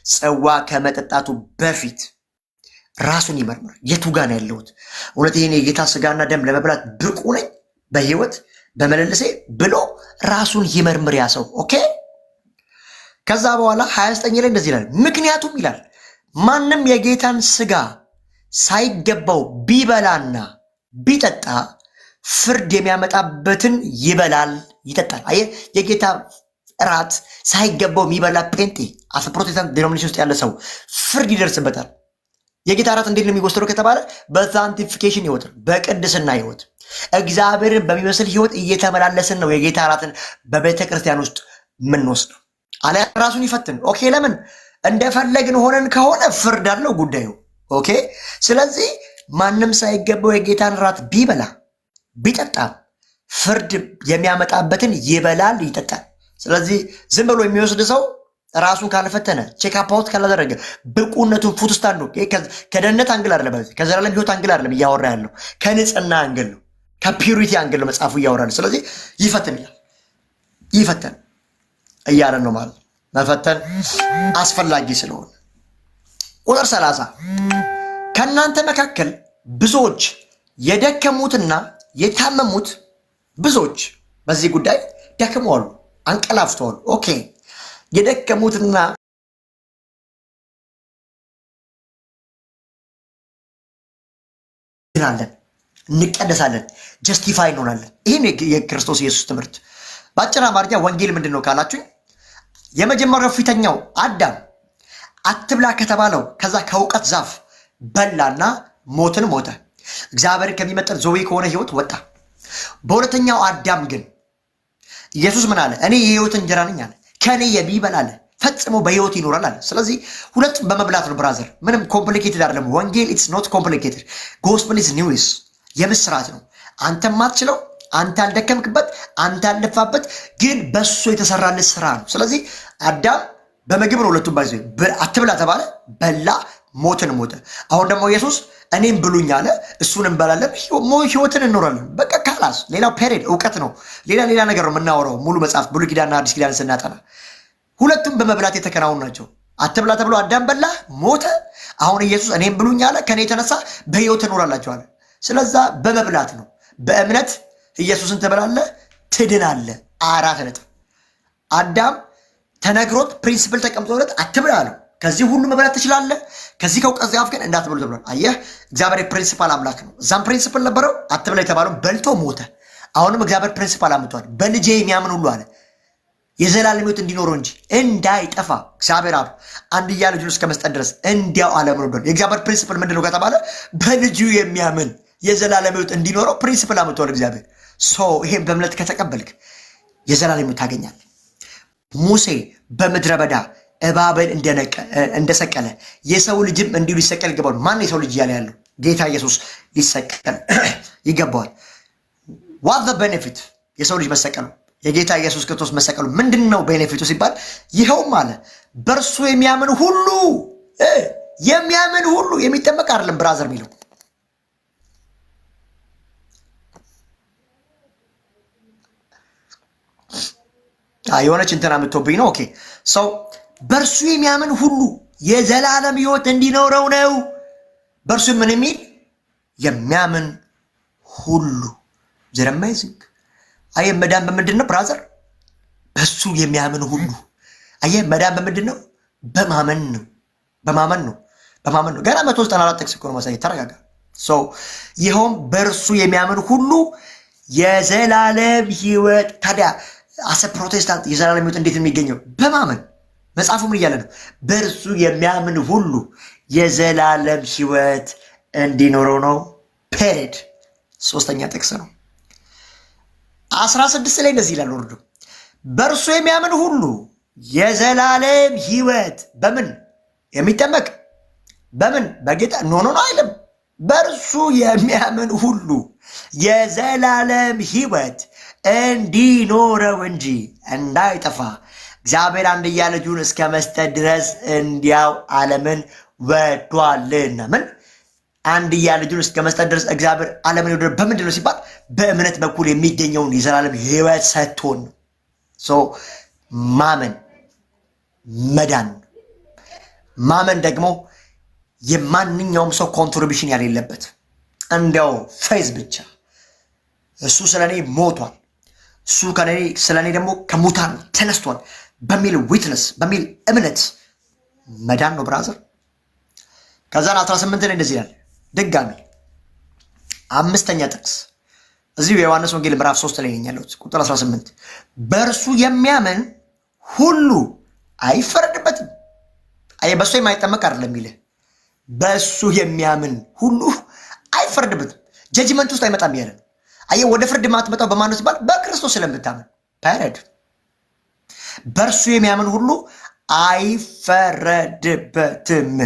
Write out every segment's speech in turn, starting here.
ጽዋ ከመጠጣቱ በፊት ራሱን ይመርምር። የቱ ጋር ነው ያለሁት? እውነት ይሄን የጌታ ስጋና ደም ለመብላት ብቁ ነኝ በህይወት በመለልሴ ብሎ ራሱን ይመርምር ያ ሰው። ኦኬ። ከዛ በኋላ 29 ላይ እንደዚህ ይላል፣ ምክንያቱም ይላል ማንም የጌታን ስጋ ሳይገባው ቢበላና ቢጠጣ ፍርድ የሚያመጣበትን ይበላል ይጠጣል። አየህ፣ የጌታ እራት ሳይገባው የሚበላ ጴንጤ አፍ ፕሮቴስታንት ዲኖሚኔሽን ውስጥ ያለ ሰው ፍርድ ይደርስበታል። የጌታ እራት እንዴት ነው የሚወሰደው ከተባለ በሳንቲፊኬሽን ህይወት፣ በቅድስና ህይወት፣ እግዚአብሔርን በሚመስል ህይወት እየተመላለስን ነው የጌታ እራትን በቤተ ክርስቲያን ውስጥ የምንወስደው። አሊያ ራሱን ይፈትን። ኦኬ። ለምን እንደፈለግን ሆነን ከሆነ ፍርድ አለው ጉዳዩ። ኦኬ። ስለዚህ ማንም ሳይገባው የጌታን እራት ቢበላ ቢጠጣም ፍርድ የሚያመጣበትን ይበላል ይጠጣል። ስለዚህ ዝም ብሎ የሚወስድ ሰው ራሱን ካልፈተነ ቼክ አውት ካላደረገ ብቁነቱን ፉትስታንዱ ከደህንነት አንግል አይደለም፣ ከዘላለም ህይወት አንግል አይደለም እያወራ ያለው፣ ከንጽህና አንግል ነው፣ ከፒዩሪቲ አንግል ነው መጽሐፉ እያወራ ነው። ስለዚህ ይፈትን ይላል። ይፈተን እያለን ነው ማለት። መፈተን አስፈላጊ ስለሆነ ቁጥር 30 ከእናንተ መካከል ብዙዎች የደከሙትና የታመሙት ብዙዎች በዚህ ጉዳይ ደክመዋል፣ አንቀላፍተዋል። ኦኬ። የደከሙትና እንላለን፣ እንቀደሳለን፣ ጀስቲፋይ እንሆናለን። ይህን የክርስቶስ ኢየሱስ ትምህርት በአጭር አማርኛ ወንጌል ምንድን ነው ካላችሁኝ፣ የመጀመሪያው ፊተኛው አዳም አትብላ ከተባለው ከዛ ከእውቀት ዛፍ በላና ሞትን ሞተ። እግዚአብሔር ከሚመጠን ዘዌ ከሆነ ህይወት ወጣ። በሁለተኛው አዳም ግን ኢየሱስ ምን አለ? እኔ የህይወት እንጀራ ነኝ አለ። ከኔ የሚበላ አለ ፈጽሞ በህይወት ይኖራል አለ። ስለዚህ ሁለቱም በመብላት ነው ብራዘር። ምንም ኮምፕሊኬትድ አይደለም። ወንጌል ኢትስ ኖት ኮምፕሊኬትድ። ጎስፐል ኢዝ ኒውስ፣ የምስራት ነው። አንተ ማትችለው፣ አንተ አልደከምክበት፣ አንተ አልለፋበት፣ ግን በሱ የተሰራልህ ስራ ነው። ስለዚህ አዳም በምግብ ነው ሁለቱም ባይዘ አትብላ ተባለ፣ በላ፣ ሞትን ሞተ። አሁን ደግሞ ኢየሱስ እኔም ብሉኝ አለ፣ እሱን እንበላለን፣ ህይወትን እንኖራለን። በቃ ካላስ ሌላው ፔሪድ እውቀት ነው። ሌላ ነገር ነው የምናወራው። ሙሉ መጽሐፍ ብሉይ ኪዳንና አዲስ ኪዳን ስናጠና ሁለቱም በመብላት የተከናወኑ ናቸው። አትብላ ተብሎ አዳም በላ፣ ሞተ። አሁን ኢየሱስ እኔም ብሉኝ አለ፣ ከኔ የተነሳ በህይወት እንኖራላችሁ አለ። ስለዛ በመብላት ነው። በእምነት ኢየሱስን ትበላለህ፣ ትድናለህ። 4 ነጥብ። አዳም ተነግሮት ፕሪንሲፕል ተቀምጦለት አትብላ አለው። ከዚህ ሁሉ መብላት ትችላለህ፣ ከዚህ ከእውቀት ዛፍ ግን እንዳትበሉ ተብሏል። አየህ፣ እግዚአብሔር ፕሪንሲፓል አምላክ ነው። እዛም ፕሪንሲፕል ነበረው። አትብላ የተባለው በልቶ ሞተ። አሁንም እግዚአብሔር ፕሪንሲፓል አምጥቷል። በልጄ የሚያምን ሁሉ አለ የዘላለም ሕይወት እንዲኖረው እንጂ እንዳይጠፋ እግዚአብሔር አብ አንድያ ልጁን እስከ መስጠት ድረስ እንዲያው ዓለምን ወዷል። የእግዚአብሔር ፕሪንሲፕል ምንድን ነው ከተባለ በልጁ የሚያምን የዘላለም ሕይወት እንዲኖረው ፕሪንሲፕል አምጥቷል እግዚአብሔር። ይሄን በእምነት ከተቀበልክ የዘላለም ሕይወት ታገኛለህ። ሙሴ በምድረ በዳ እባብን እንደሰቀለ የሰው ልጅም እንዲሁ ሊሰቀል ይገባዋል። ማን የሰው ልጅ እያለ ያለው? ጌታ ኢየሱስ ሊሰቀል ይገባዋል። ዋት ዘ ቤኔፊት የሰው ልጅ መሰቀሉ፣ የጌታ ኢየሱስ ክርስቶስ መሰቀሉ ምንድን ነው ቤኔፊቱ ሲባል ይኸውም አለ በእርሱ የሚያምን ሁሉ የሚጠመቅ አይደለም ብራዘር የሚለው የሆነች እንትና የምትወብኝ ነው። ኦኬ ሰው በእርሱ የሚያምን ሁሉ የዘላለም ሕይወት እንዲኖረው ነው። በእርሱ ምን የሚል የሚያምን ሁሉ ዘረማይዝንግ። አየህ መዳን በምንድን ነው ብራዘር? በሱ የሚያምን ሁሉ። አየህ መዳን በምንድን ነው? በማመን ነው። ገና 194 ጥቅስ እኮ ነው ማሳየት። ተረጋጋ። ይኸውም በእርሱ የሚያምን ሁሉ የዘላለም ሕይወት። ታዲያ አሰ ፕሮቴስታንት የዘላለም ሕይወት እንዴት የሚገኘው? በማመን። መጽሐፉ ምን እያለ ነው? በእርሱ የሚያምን ሁሉ የዘላለም ሕይወት እንዲኖረው ነው። ፔሬድ። 3ኛ ጥቅስ ነው። 16 ላይ እንደዚህ ይላል ወርዱ በእርሱ የሚያምን ሁሉ የዘላለም ሕይወት በምን የሚጠመቅ በምን በጌታ ኖ አይልም። በእርሱ የሚያምን ሁሉ የዘላለም ሕይወት እንዲኖረው እንጂ እንዳይጠፋ እግዚአብሔር አንድያ ልጁን እስከ መስጠት ድረስ እንዲያው ዓለምን ወዷልና። ምን አንድያ ልጁን እስከ መስጠት ድረስ እግዚአብሔር ዓለምን ወዷል። በምንድን ነው ሲባል በእምነት በኩል የሚገኘውን የዘላለም ሕይወት ሰጥቶን ነው። ማመን መዳን ማመን ደግሞ የማንኛውም ሰው ኮንትሪቢሽን ያሌለበት እንዲያው ፌዝ ብቻ እሱ ስለኔ ሞቷል፣ እሱ ስለኔ ደግሞ ከሙታን ተነስቷል በሚል ዊትነስ በሚል እምነት መዳን ነው ብራዘር። ከዛን 18 ላይ እንደዚህ ይላል ድጋሚ አምስተኛ ጥቅስ እዚሁ የዮሐንስ ወንጌል ምዕራፍ 3 ላይ ያለው ቁጥር 18 በእርሱ የሚያምን ሁሉ አይፈረድበትም። አየ በእሱ የማይጠመቅ አይደለም ይልህ፣ በእሱ የሚያምን ሁሉ አይፈረድበትም። ጀጅመንት ውስጥ አይመጣም ያለ። አየ ወደ ፍርድ ማትመጣው በማን ነው ሲባል በክርስቶስ ስለምታምን ፓረድ። በእርሱ የሚያምን ሁሉ አይፈረድበትም።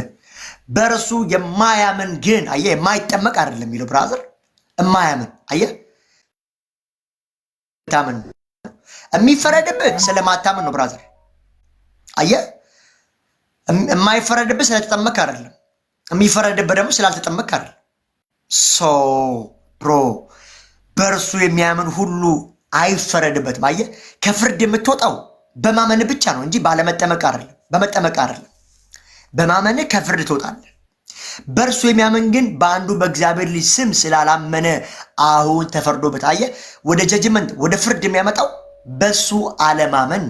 በእርሱ የማያምን ግን አየ የማይጠመቅ አይደለም የሚለው ብራዘር። የማያምን አየ ታምን የሚፈረድብህ ስለማታምን ነው ብራዘር። አየ የማይፈረድብህ ስለተጠመቅ አይደለም፣ የሚፈረድብህ ደግሞ ስላልተጠመቅ አይደለም። ሶ ብሮ በእርሱ የሚያምን ሁሉ አይፈረድበትም። አየ ከፍርድ የምትወጣው በማመን ብቻ ነው እንጂ ባለመጠመቅ አይደለም፣ በመጠመቅ አይደለም። በማመን ከፍርድ ትወጣለህ። በእርሱ የሚያምን ግን በአንዱ በእግዚአብሔር ልጅ ስም ስላላመነ አሁን ተፈርዶበት። አየ ወደ ጀጅመንት ወደ ፍርድ የሚያመጣው በሱ አለማመን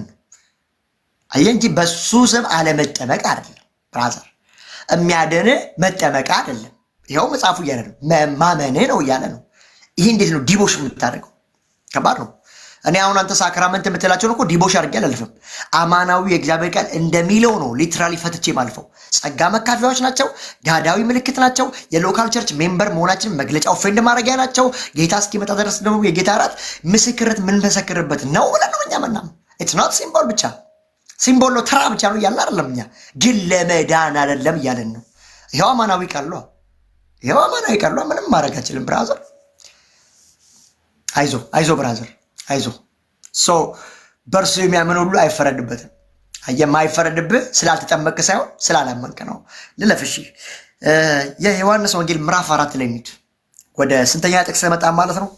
አየ እንጂ በሱ ስም አለመጠመቅ አይደለም ብራዘር። የሚያድን መጠመቅ አይደለም። ይኸው መጽሐፉ እያለ ነው ማመን ነው እያለ ነው። ይህ እንዴት ነው ዲቦሽ የምታደርገው? ከባድ ነው። እኔ አሁን አንተ ሳክራመንት የምትላቸውን እኮ ዲቦሽ አድርጌ አላልፍም። አማናዊ የእግዚአብሔር ቃል እንደሚለው ነው ሊትራሊ ፈትቼ ማልፈው። ጸጋ መካፊያዎች ናቸው፣ ጋዳዊ ምልክት ናቸው፣ የሎካል ቸርች ሜምበር መሆናችን መግለጫ ኦፌንድ ማድረጊያ ናቸው። ጌታ እስኪመጣ ድረስ ደግሞ የጌታ እራት ምስክርነት የምንመሰክርበት ነው ብለን ነው እኛ ምናምን። ኢትስ ኖት ሲምቦል ብቻ፣ ሲምቦል ነው ተራ ብቻ ነው እያልን አይደለም። እኛ ግን ለመዳን አይደለም እያለን ነው። ይኸው አማናዊ ቃል ነው፣ ይኸው አማናዊ ቃል ነው። ምንም ማድረግ አችልም ብራዘር። አይዞ ብራዘር አይዞ። ሶ በእርሱ የሚያምን ሁሉ አይፈረድበትም። የማይፈረድብህ ስላልተጠመቅ ሳይሆን ስላላመንክ ነው። ልለፍሽ የዮሐንስ ወንጌል ምዕራፍ 4 ላይ እንሂድ። ወደ ስንተኛ ጥቅስ መጣ ማለት ነው?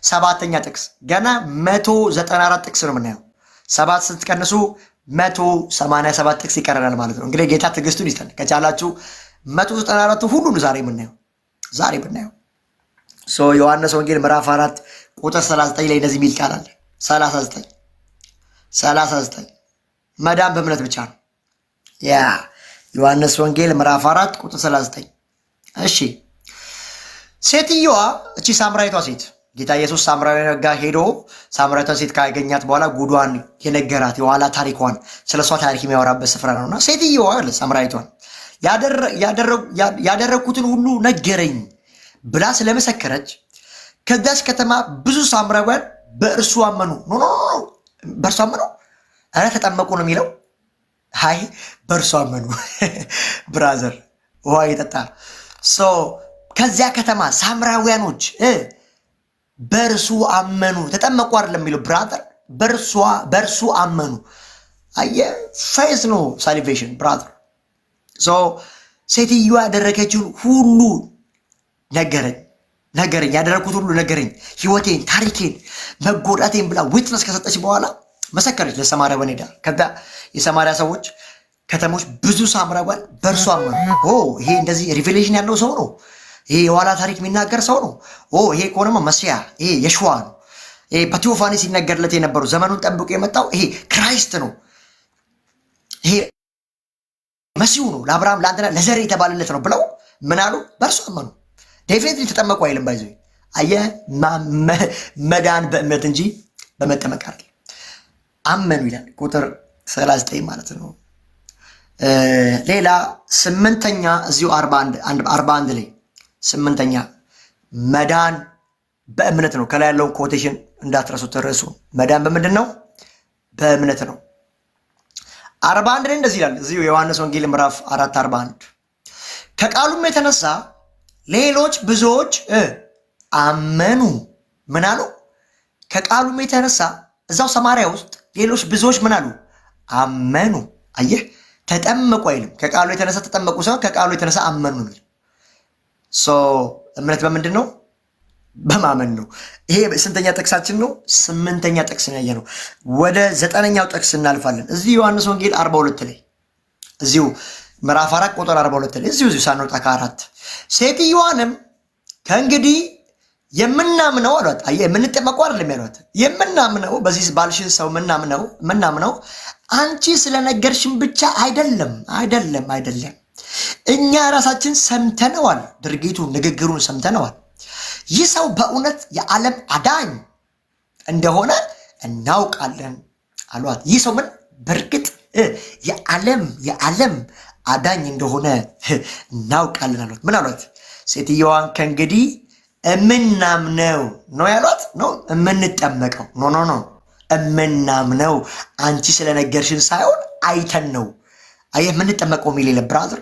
7ኛ ጥቅስ። ገና 194 ጥቅስ ነው የምናየው። 7 ስትቀንሱ 187 ጥቅስ ይቀረናል ማለት ነው። እንግዲህ ጌታ ትዕግስቱን ይስጠን። ከቻላችሁ 194 ሁሉን ዛሬ ብናየው ዮሐንስ ወንጌል ምዕራፍ 4 ቁጥር 39 ላይ እንደዚህ የሚል ቃል አለ። 39 መዳን በእምነት ብቻ ነው። ያ ዮሐንስ ወንጌል ምዕራፍ 4 ቁጥር 39። እሺ ሴትዮዋ እቺ ሳምራዊቷ ሴት ጌታ ኢየሱስ ሳምራዊ ጋር ሄዶ ሳምራዊቷ ሴት ካገኛት በኋላ ጉዷን የነገራት የኋላ ታሪኳን ስለሷ ታሪክ የሚያወራበት ስፍራ ነውና ሴትዮዋ አለ ሳምራዊቷን ያደረኩትን ሁሉ ነገረኝ ብላ ስለመሰከረች ከዛች ከተማ ብዙ ሳምራውያን በእርሱ አመኑ። ኖ በእርሱ አመኑ። አረ ተጠመቁ ነው የሚለው። አይ በእርሱ አመኑ ብራዘር ውሃ የጠጣ ከዚያ ከተማ ሳምራውያኖች በእርሱ አመኑ። ተጠመቁ አይደለም የሚለው ብራዘር፣ በእርሱ አመኑ። አየ ፌዝ ነው ሳልቬሽን ብራዘር። ሴትዮዋ ያደረገችውን ሁሉ ነገረኝ፣ ያደረግኩት ሁሉ ነገረኝ፣ ህይወቴን፣ ታሪኬን፣ መጎዳቴን ብላ ዊትነስ ከሰጠች በኋላ መሰከረች ለሰማርያ ወኔዳ። ከዛ የሰማርያ ሰዎች ከተሞች ብዙ ሳምራውያን በእርሱ አመኑ። ይሄ እንደዚህ ሪቬሌሽን ያለው ሰው ነው፣ ይሄ የኋላ ታሪክ የሚናገር ሰው ነው፣ ይሄ ከሆነማ መሲያ፣ ይሄ የሸዋ ነው፣ ይሄ በቴዎፋኒ ሲነገርለት የነበረው ዘመኑን ጠብቆ የመጣው ይሄ ክራይስት ነው፣ ይሄ መሲሁ ነው፣ ለአብርሃም ለአንተና ለዘር የተባለለት ነው ብለው ምን አሉ? በእርሱ አመኑ። ዴፊኒትሊ ተጠመቁ አይልም። ባይዘ አየ መዳን በእምነት እንጂ በመጠመቅ አይደለም። አመኑ ይላል ቁጥር 39 ማለት ነው። ሌላ 8ኛ እዚሁ 41 ላይ 8ኛ መዳን በእምነት ነው። ከላይ ያለውን ኮቴሽን እንዳትረሱት ርዕሱ መዳን በምንድን ነው? በእምነት ነው። 41 ላይ እንደዚህ ይላል እዚሁ የዮሐንስ ወንጌል ምዕራፍ 4:41 ከቃሉም የተነሳ ሌሎች ብዙዎች አመኑ። ምን አሉ? ከቃሉም የተነሳ እዛው ሰማርያ ውስጥ ሌሎች ብዙዎች ምን አሉ? አመኑ። አየህ ተጠመቁ አይልም። ከቃሉ የተነሳ ተጠመቁ ሳይሆን ከቃሉ የተነሳ አመኑ ነው። እምነት በምንድን ነው? በማመን ነው። ይሄ ስንተኛ ጥቅሳችን ነው? 8ኛ ጥቅስ ያየ ነው። ወደ 9ኛው ጥቅስ እናልፋለን። እዚህ ዮሐንስ ወንጌል 42 ላይ እዚሁ ምዕራፍ 4 ቁጥር 42 ላይ እዚሁ ሳንወጣ ከ4 ሴትዮዋንም ከእንግዲህ የምናምነው አሏት። አየህ የምንጠመቀው አይደለም ያሏት፣ የምናምነው በዚህ ባልሽን ሰው የምናምነው አንቺ ስለነገርሽን ብቻ አይደለም። እኛ ራሳችን ሰምተነዋል፣ ድርጊቱን ንግግሩን ሰምተነዋል። ይህ ሰው በእውነት የዓለም አዳኝ እንደሆነ እናውቃለን አሏት። ይህ ሰው ምን በእርግጥ የዓለም አዳኝ እንደሆነ እናውቃለን አሏት። ምን አሏት? ሴትዮዋን ከእንግዲህ እምናምነው ነው ያሏት? ነው የምንጠመቀው? ኖ እምናምነው አንቺ ስለነገርሽን ሳይሆን አይተን ነው። አየህ የምንጠመቀው የሚል የለ ብራዘር።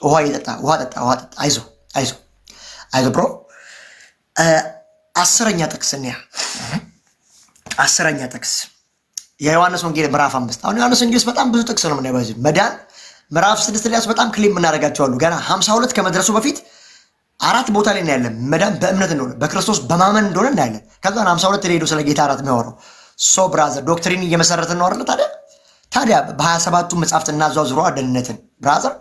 ውሃ ጠጣ። አይዞ ብሮ። 10ኛ ጥቅስ እንያ 10ኛ ጥቅስ የዮሐንስ ወንጌል ምዕራፍ 5። አሁን ዮሐንስ ወንጌል በጣም ብዙ ጥቅስ ነው የምናየው። መዳን ምዕራፍ 6 ላይ በጣም ክሊም የምናደርጋቸው አሉ። ገና 52 ከመድረሱ በፊት 4 ቦታ ላይ እናያለን። መዳን በእምነት እንደሆነ በክርስቶስ በማመን እንደሆነ እናያለን። ከዛ 52 ላይ ሄዶ ስለ ጌታ እራት የሚያወራው ሶ ብራዘር ዶክትሪን እየመሰረትን ነው አይደል? ታዲያ በ27ቱ መጽሐፍት እናዟዙሮ ደህንነትን ብራዘር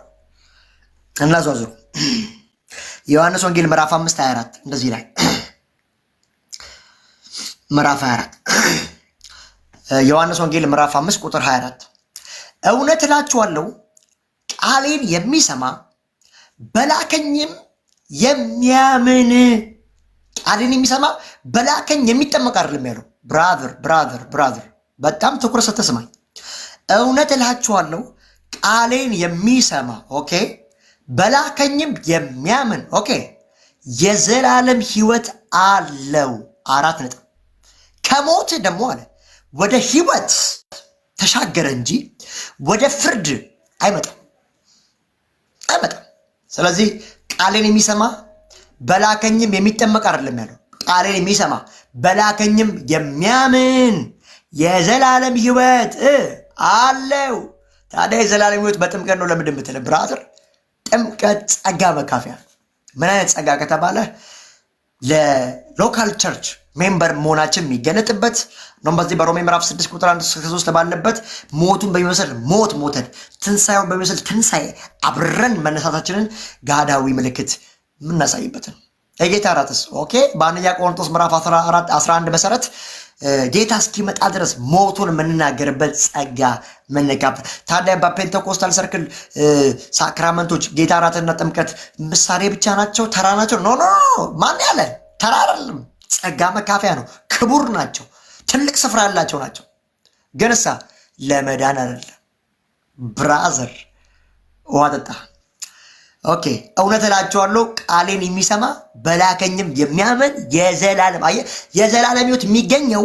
እናዟዙሮ። የዮሐንስ ወንጌል ምዕራፍ 5 24 እንደዚህ ላይ ምዕራፍ 24 ዮሐንስ ወንጌል ምዕራፍ 5 ቁጥር 24 እውነት እላችኋለሁ ቃሌን የሚሰማ በላከኝም የሚያምን ቃሌን የሚሰማ በላከኝ የሚጠመቅ አይደለም ያለው። ብራዘር በጣም ትኩረት ስትሰማኝ እውነት እላችኋለሁ ቃሌን የሚሰማ ኦኬ፣ በላከኝም የሚያምን ኦኬ፣ የዘላለም ሕይወት አለው። 4 ነጥብ። ከሞት ደግሞ አለ ወደ ሕይወት ተሻገረ እንጂ ወደ ፍርድ አይመጣም። ስለዚህ ቃሌን የሚሰማ በላከኝም የሚጠመቅ አይደለም ያለው። ቃሌን የሚሰማ በላከኝም የሚያምን የዘላለም ሕይወት አለው። ታዲያ የዘላለም ሕይወት በጥምቀት ነው ለምንድን ብትል ብራዘር፣ ጥምቀት ጸጋ መካፈያ። ምን አይነት ጸጋ ከተባለ ለሎካል ቸርች ሜምበር መሆናችን የሚገለጥበት ነው። በዚህ በሮሜ ምዕራፍ 6 ቁጥር 1-3 ባለበት ሞቱን በሚመስል ሞት ሞተን ትንሣኤውን በሚመስል ትንሣኤ አብረን መነሳታችንን ጋዳዊ ምልክት የምናሳይበት ነው። የጌታ እራትስ ኦኬ፣ በአንደኛ ቆሮንቶስ ምዕራፍ 14-11 መሰረት ጌታ እስኪመጣ ድረስ ሞቱን የምንናገርበት ጸጋ መነካበት። ታዲያ በፔንቴኮስታል ሰርክል ሳክራመንቶች ጌታ እራትና ጥምቀት ምሳሌ ብቻ ናቸው? ተራ ናቸው? ኖ ማን ያለ ተራ አይደለም። ጸጋ መካፈያ ነው። ክቡር ናቸው። ትልቅ ስፍራ ያላቸው ናቸው። ግን እሳ ለመዳን አይደለም ብራዘር። ውሃ ጠጣ። ኦኬ፣ እውነት እላችኋለሁ ቃሌን የሚሰማ በላከኝም የሚያምን የዘላለም የዘላለም ሕይወት የሚገኘው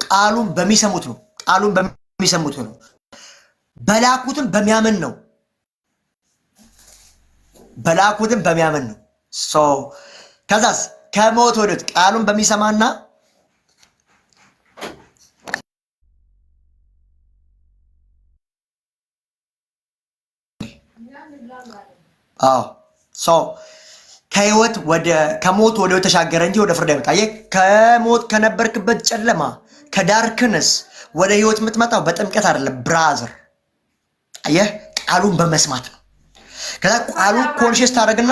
ቃሉን በሚሰሙት ነው። በላኩትም በሚያምን ነው። ከዛስ ከሞት ወደት ቃሉን በሚሰማና ከሞት ወደ ተሻገረ እንጂ ወደ ፍርድ አይመጣ። ከሞት ከነበርክበት ጨለማ ከዳርክነስ ወደ ህይወት የምትመጣው በጥምቀት አይደለም ብራዘር። አየህ ቃሉን በመስማት ነው። ከዛ ቃሉ ኮንሽስ ታደርግና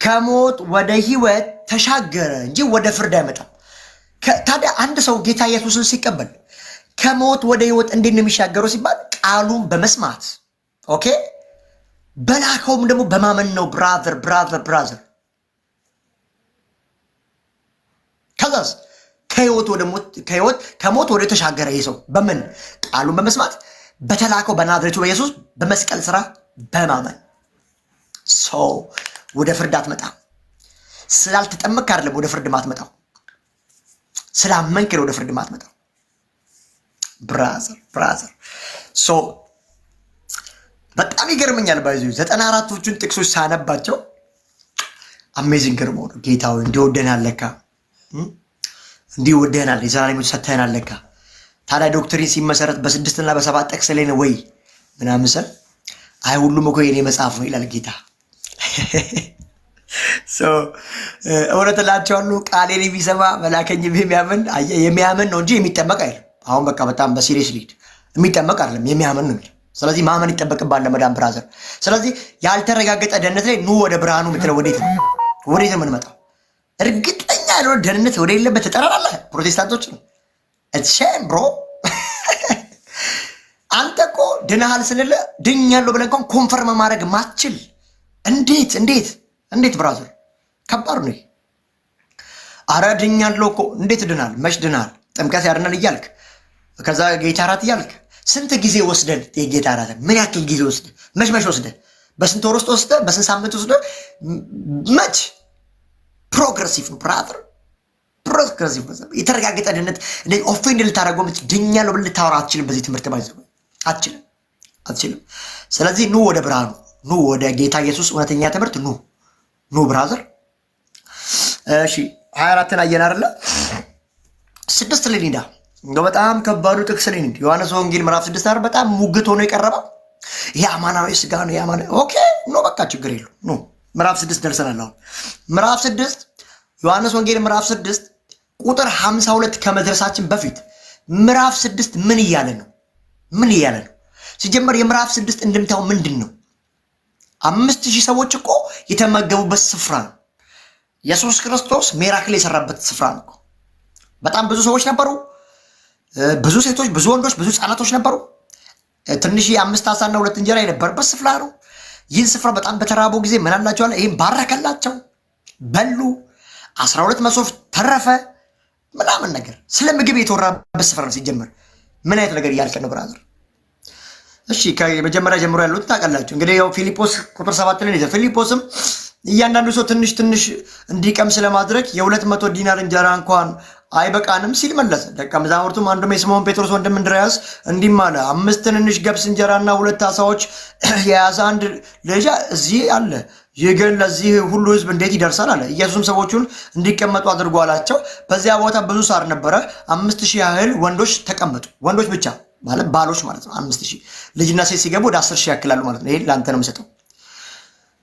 ከሞት ወደ ህይወት ተሻገረ እንጂ ወደ ፍርድ አይመጣም። ታዲያ አንድ ሰው ጌታ ኢየሱስን ሲቀበል ከሞት ወደ ህይወት እንዴት ነው የሚሻገረው ሲባል ቃሉን በመስማት ኦኬ፣ በላከውም ደግሞ በማመን ነው። ብራዘር ከዛስ ከሞት ወደ ተሻገረ ይህ ሰው በምን? ቃሉን በመስማት በተላከው በናዝሬቱ በኢየሱስ በመስቀል ስራ በማመን ሰው ወደ ፍርድ አትመጣም። ስላልተጠመቅክ አይደለም ወደ ፍርድ ማትመጣው፣ ስላመንክ ወደ ፍርድ ማትመጣው ብራዘር። በጣም ይገርመኛል። ባይዙ 94ቶቹን ጥቅሶች ሳነባቸው አሜዚንግ ገርሞ ነው። ጌታው እንዲወደናል ለካ እንዲወደናል፣ የዘላለም ሕይወት ሰጥተናል ለካ። ታዲያ ዶክትሪን ሲመሰረት በ6 እና በ7 ጥቅስ ላይ ነው ወይ ምናምን ስል አይ ሁሉም እኮ የኔ መጽሐፍ ነው ይላል ጌታ። እውነት እላቸዋለሁ ቃሌን የሚሰማ መላከኝም የሚያምን ነው እንጂ የሚጠመቅ አይደለም። አሁን በቃ በጣም በሲሪየስ ሊድ የሚጠመቅ አይደለም የሚያምን ነው የሚለው። ስለዚህ ማመን ይጠበቅባል ለመዳን ብራዘር። ስለዚህ ያልተረጋገጠ ደህንነት ላይ ኑ ወደ ብርሃኑ የምትለው ወዴት ነው? ወዴት ነው የምንመጣው? እርግጠኛ ያልሆነ ደህንነት ወደሌለበት ትጠራራለህ። ፕሮቴስታንቶች ነው ሼም ብሮ። አንተ እኮ ድነሃል ስንል ድኛለሁ ብለህ እንኳን ኮንፈርም ማድረግ ማትችል እንዴት ብራዘር፣ ከባድ ነው። አረ ድኛለሁ እኮ እንዴት ድናል? መች ድናል? ጥምቀት ያድናል እያልክ ከዛ ጌታ እራት እያልክ ስንት ጊዜ ወስደን የጌታ እራት ምን ያክል ጊዜ ወስደን መች ወስደን በስንት ወር ውስጥ ወስደን በስንት ሳምንት ወስደን መች ፕሮግረሲቭ ነው ብራዘር፣ ፕሮግረሲቭ የተረጋገጠ ድነት ኦፌንድ ልታደርገው ድኛለሁ ብለህ ልታወራ አትችልም። በዚህ ትምህርት ባይዘ አትችልም። ስለዚህ ኑ ወደ ብርሃኑ፣ ኑ ወደ ጌታ ኢየሱስ እውነተኛ ትምህርት ኑ ብራዘር። እሺ 24ን አየን አይደለ? 6 ላይ እንሂዳ። እንደው በጣም ከባዱ ጥቅስ ላይ እንሂድ። ዮሐንስ ወንጌል ምዕራፍ 6 አይደል? በጣም ሙግት ሆኖ የቀረበው የአማናዊ ስጋ ነው ኦኬ ኖ በቃ ችግር የለው ኖ ምዕራፍ 6 ደርሰናል። አሁን ምዕራፍ 6 ዮሐንስ ወንጌል ምዕራፍ 6 ቁጥር 52 ከመድረሳችን በፊት ምዕራፍ 6 ምን እያለ ነው? ሲጀመር የምዕራፍ 6 እንድምታው ምንድን ነው? 5000 ሰዎች እኮ የተመገቡበት ስፍራ ነው። ኢየሱስ ክርስቶስ ሚራክል የሰራበት ስፍራ ነው። በጣም ብዙ ሰዎች ነበሩ። ብዙ ሴቶች፣ ብዙ ወንዶች፣ ብዙ ህጻናቶች ነበሩ። ትንሽ 5 ዓሳና 2 እንጀራ የነበረበት ስፍራ ነው። ይህን ስፍራ በጣም በተራቡ ጊዜ ምን አላቸዋል? ይህም ባረከላቸው፣ በሉ። 12 መሶብ ተረፈ ምናምን ነገር ስለ ምግብ የተወራበት ስፍራ ነው። ሲጀመር ምን አይነት ነገር እያልከ ነው ብራዘር? እሺ ከመጀመሪያ ጀምሮ ያሉት ታውቃላችሁ። እንግዲህ ያው ፊልጶስ ቁጥር 7 ላይ ነው። ፊልጶስም እያንዳንዱ ሰው ትንሽ እንዲቀምስ ለማድረግ የ200 ዲናር እንጀራ እንኳን አይበቃንም ሲል መለሰ። ደቀ መዛሙርቱም አንዱም የስምዖን ጴጥሮስ ወንድም እንድርያስ እንዲህ አለ፣ 5 ትንንሽ ገብስ እንጀራና 2 ዓሣዎች የያዘ አንድ ልጅ እዚህ አለ። ይህ ግን ለዚህ ሁሉ ሕዝብ እንዴት ይደርሳል አለ። ኢየሱስም ሰዎቹን እንዲቀመጡ አድርጎ አላቸው። በዚያ ቦታ ብዙ ሳር ነበረ። 5000 ያህል ወንዶች ተቀመጡ። ወንዶች ብቻ ማለት ባሎች ማለት ነው። 5000 ልጅና ሴት ሲገቡ ወደ 10,000 ያክላሉ ማለት ነው። ይሄ ለአንተ ነው የምሰጠው።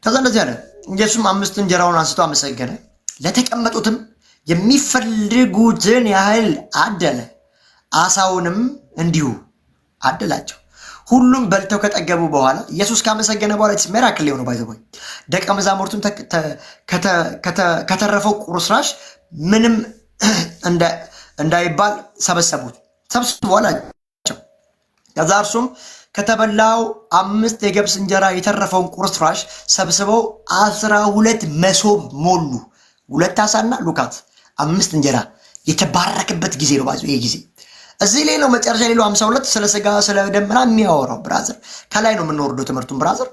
ከዛ እንደዚህ አለ። ኢየሱስም 5 እንጀራውን አንስቶ አመሰገነ፣ ለተቀመጡትም የሚፈልጉትን ያህል አደለ፣ ዓሣውንም እንዲሁ አደላቸው። ሁሉም በልተው ከጠገቡ በኋላ ኢየሱስ ካመሰገነ በኋላ ሚራክል የሆነው ባይዘቦይ ደቀ መዛሙርቱም ከተረፈው ቁርስራሽ ምንም እንዳይባል ሰበሰቡት። ሰብስቡ አላቸው። ከዛ እርሱም ከተበላው 5 የገብስ እንጀራ የተረፈውን ቁርስራሽ ሰብስበው 12 መሶብ ሞሉ። 2 ዓሣና ሉካት 5 እንጀራ የተባረከበት ጊዜ ነው። ባይዘው ይሄ ጊዜ እዚህ ላይ ነው። መጨረሻ ላይ 52 ስለ ስጋ ስለ ደም ምናምን የሚያወራው ብራዘር። ከላይ ነው የምንወርደው ትምህርቱን ብራዘር።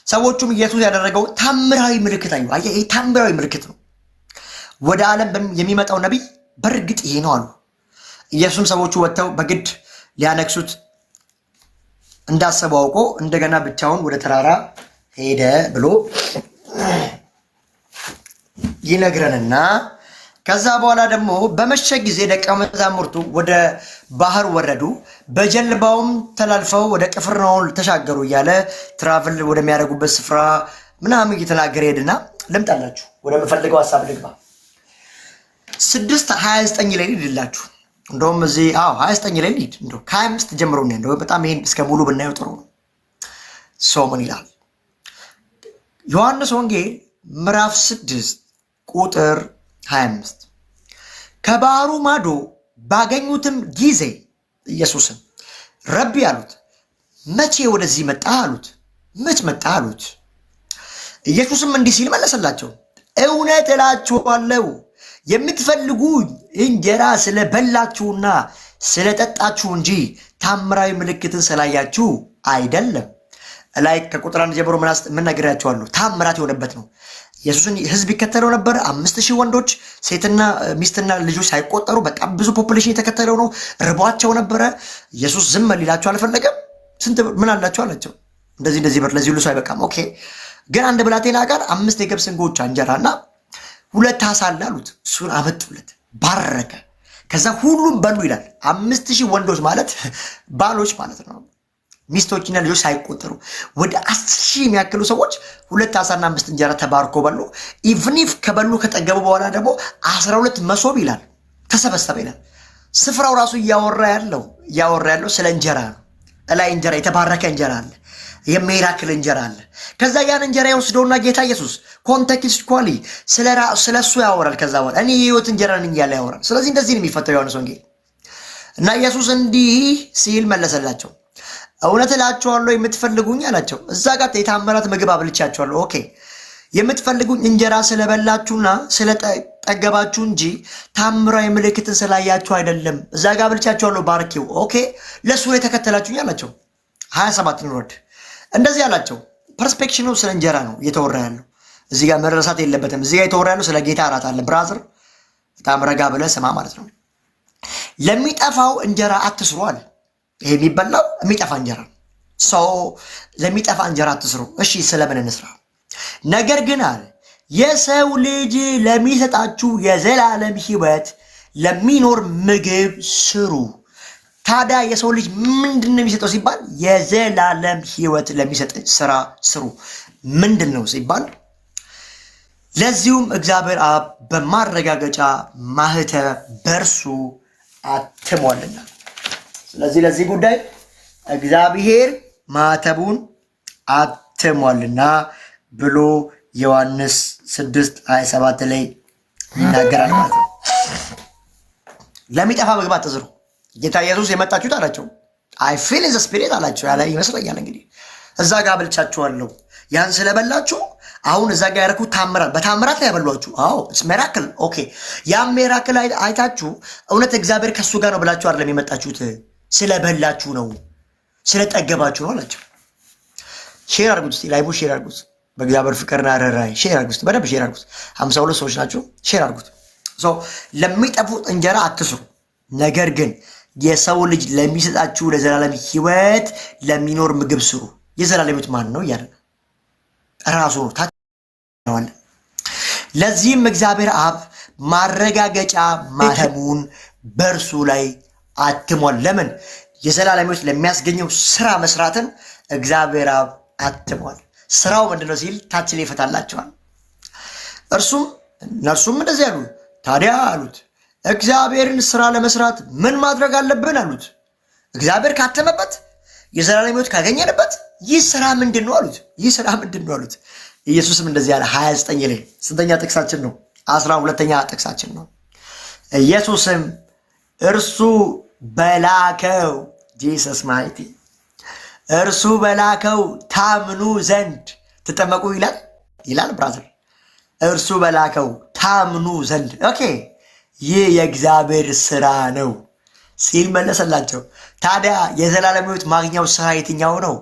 ሰዎቹም ኢየሱስ ያደረገው ታምራዊ ምልክት አዩ። ይሄ ታምራዊ ምልክት ነው። ወደ ዓለም የሚመጣው ነቢይ በእርግጥ ይሄ ነው አሉ። ኢየሱስም ሰዎቹ ወጥተው በግድ ሊያነክሱት እንዳሰበው አውቆ እንደገና ብቻውን ወደ ተራራ ሄደ ብሎ ይነግረንና ከዛ በኋላ ደግሞ በመሸ ጊዜ ደቀ መዛሙርቱ ወደ ባህር ወረዱ፣ በጀልባውም ተላልፈው ወደ ቅፍርናሆም ተሻገሩ እያለ ትራቭል ወደሚያደርጉበት ስፍራ ምናምን እየተናገረ ሄድና ልምጣላችሁ ወደምፈልገው ሀሳብ ልግባ። 6:29 ላይ ልላችሁ እንደውም እዚህ 29 ላይ ልሂድ። እንደው ከ25 ጀምሮ ነው እንደው በጣም ይሄን እስከ ሙሉ ብናየው ጥሩ ነው። ምን ይላል? ዮሐንስ ወንጌል ምዕራፍ 6 ቁጥር 25 ከባህሩ ማዶ ባገኙትም ጊዜ ኢየሱስን ረቢ አሉት። መቼ ወደዚህ መጣ አሉት። መች መጣ አሉት። ኢየሱስም እንዲህ ሲል መለሰላቸው፣ እውነት እላችኋለሁ የምትፈልጉኝ እንጀራ ስለበላችሁና ስለጠጣችሁ እንጂ ታምራዊ ምልክትን ስላያችሁ አይደለም። ላይ ከቁጥር 1 ጀምሮ ምን ነግሬያችኋለሁ? ታምራት የሆነበት ነው። ኢየሱስን ህዝብ ይከተለው ነበር። 5000 ወንዶች ሴትና ሚስትና ልጆች ሳይቆጠሩ በጣም ብዙ ፖፑሌሽን የተከተለው ነው። ርቧቸው ነበረ። ኢየሱስ ዝም ሊላቸው አልፈለገም። ስንት ምን አላቸው አላቸው። እንደዚህ ብር ለዚህ ሁሉ ሰው አይበቃም። ኦኬ ግን አንድ ብላቴና ጋር 5 የገብስ እንጎቻ እንጀራና 2 ዓሣ አለ አሉት። እሱን አመጡለት፣ ባረከ። ከዛ ሁሉም በሉ ይላል። 5000 ወንዶች ማለት ባሎች ማለት ነው። ሚስቶችና ልጆች ሳይቆጠሩ ወደ 10,000 የሚያክሉ ሰዎች 2 ዓሳና 5 እንጀራ ተባርኮ በሉ። ኢቭኒፍ ከበሉ ከጠገቡ በኋላ ደግሞ 12 መሶብ ይላል ተሰበሰበ ይላል። ስፍራው ራሱ እያወራ ያለው ስለ እንጀራ ነው። እላይ እንጀራ የተባረከ እንጀራ አለ፣ የሚራክል እንጀራ አለ። ከዛ ያን እንጀራ ይወስደውና ጌታ ኢየሱስ ኮንቴክስቹዋሊ ስለሱ ያወራል። ከዛ በኋላ እኔ የህይወት እንጀራ ነኝ እያለ ያወራል። ስለዚህ እንደዚህ ነው የሚፈተው ዮሐንስ ወንጌል እና ኢየሱስ እንዲህ ሲል መለሰላቸው፣ እውነት እላችኋለሁ የምትፈልጉኝ አላቸው። እዛ ጋር የታምራት ምግብ አብልቻችኋለሁ። ኦኬ የምትፈልጉኝ እንጀራ ስለበላችሁና ስለጠገባችሁ እንጂ ታምራዊ ምልክትን ስላያችሁ አይደለም። እዛ ጋር አብልቻችኋለሁ ባርኪው። ኦኬ ለሱ ነው የተከተላችሁኝ አላቸው። 27 ንወድ እንደዚህ አላቸው። ፐርስፔክሽኑ ስለ እንጀራ ነው እየተወራ ያለው። እዚህ ጋር መረሳት የለበትም። እዚህ ጋር የተወራ ያለው ስለ ጌታ እራት አለ። ብራዘር በጣም ረጋ ብለህ ስማ ማለት ነው። ለሚጠፋው እንጀራ አትስሩ አለ። ይሄ የሚበላው የሚጠፋ እንጀራ ሰው ለሚጠፋ እንጀራ አትስሩ። እሺ ስለምን እንስራ? ነገር ግን አለ የሰው ልጅ ለሚሰጣችሁ የዘላለም ሕይወት ለሚኖር ምግብ ስሩ። ታዲያ የሰው ልጅ ምንድን ነው የሚሰጠው ሲባል የዘላለም ሕይወት ለሚሰጥ ስራ ስሩ። ምንድን ነው ሲባል ለዚሁም እግዚአብሔር አብ በማረጋገጫ ማህተም በእርሱ አትሟልና። ስለዚህ ለዚህ ጉዳይ እግዚአብሔር ማህተቡን አትሟልና ብሎ ዮሐንስ 6:27 ላይ ይናገራል ማለት ነው። ለሚጠፋ ምግብ አትስሩ። ጌታ ኢየሱስ የመጣችሁት አላቸው አይ ፊል ኢን ዘ ስፒሪት አላቸው ያለ ይመስለኛል። እንግዲህ እዛ ጋር አብልቻችኋለሁ ያን ስለበላችሁ አሁን እዛ ጋር ያደረኩት ታምራት በታምራት ላይ ያበሏችሁ። አዎ ሜራክል ኦኬ። ያ ሜራክል አይታችሁ እውነት እግዚአብሔር ከሱ ጋር ነው ብላችሁ አይደለም የመጣችሁት፣ ስለበላችሁ ነው፣ ስለጠገባችሁ ነው አላቸው። ሼር አድርጉት እስቲ ላይቡ ሼር አድርጉት። በእግዚአብሔር ፍቅርና ርህራሄ ሼር አድርጉት፣ በደንብ ሼር አድርጉት። 52 ሰዎች ናቸው። ሼር አድርጉት። ለሚጠፉት እንጀራ አትስሩ፣ ነገር ግን የሰው ልጅ ለሚሰጣችሁ ለዘላለም ሕይወት ለሚኖር ምግብ ስሩ። የዘላለም ሕይወት ማን ነው እያለ ራሱ ነው ታውቃለህ። ለዚህም እግዚአብሔር አብ ማረጋገጫ ማህተሙን በእርሱ ላይ አትሟል። ለምን? የዘላለም ሕይወት ለሚያስገኘው ስራ መስራትን እግዚአብሔር አብ አትሟል። ስራው ምንድነው ሲል ታች ላይ ይፈታላቸዋል። እነርሱም እንደዚህ አሉ። ታዲያ አሉት እግዚአብሔርን ስራ ለመስራት ምን ማድረግ አለብን አሉት። እግዚአብሔር ካተመበት የዘላለም ሕይወት ካገኘንበት ይህ ስራ ምንድን ነው አሉት። ይህ ስራ ምንድን ነው አሉት። ኢየሱስም እንደዚህ ያለ 29 ላይ ስንተኛ ጥቅሳችን ነው? 12ኛ ጥቅሳችን ነው። ኢየሱስም እርሱ በላከው ጂሰስ ማይቲ እርሱ በላከው ታምኑ ዘንድ ትጠመቁ ይላል ብራዘር። እርሱ በላከው ታምኑ ዘንድ ኦኬ ይህ የእግዚአብሔር ስራ ነው ሲል መለሰላቸው። ታዲያ የዘላለም ሕይወት ማግኛው ስራ የትኛው ነው?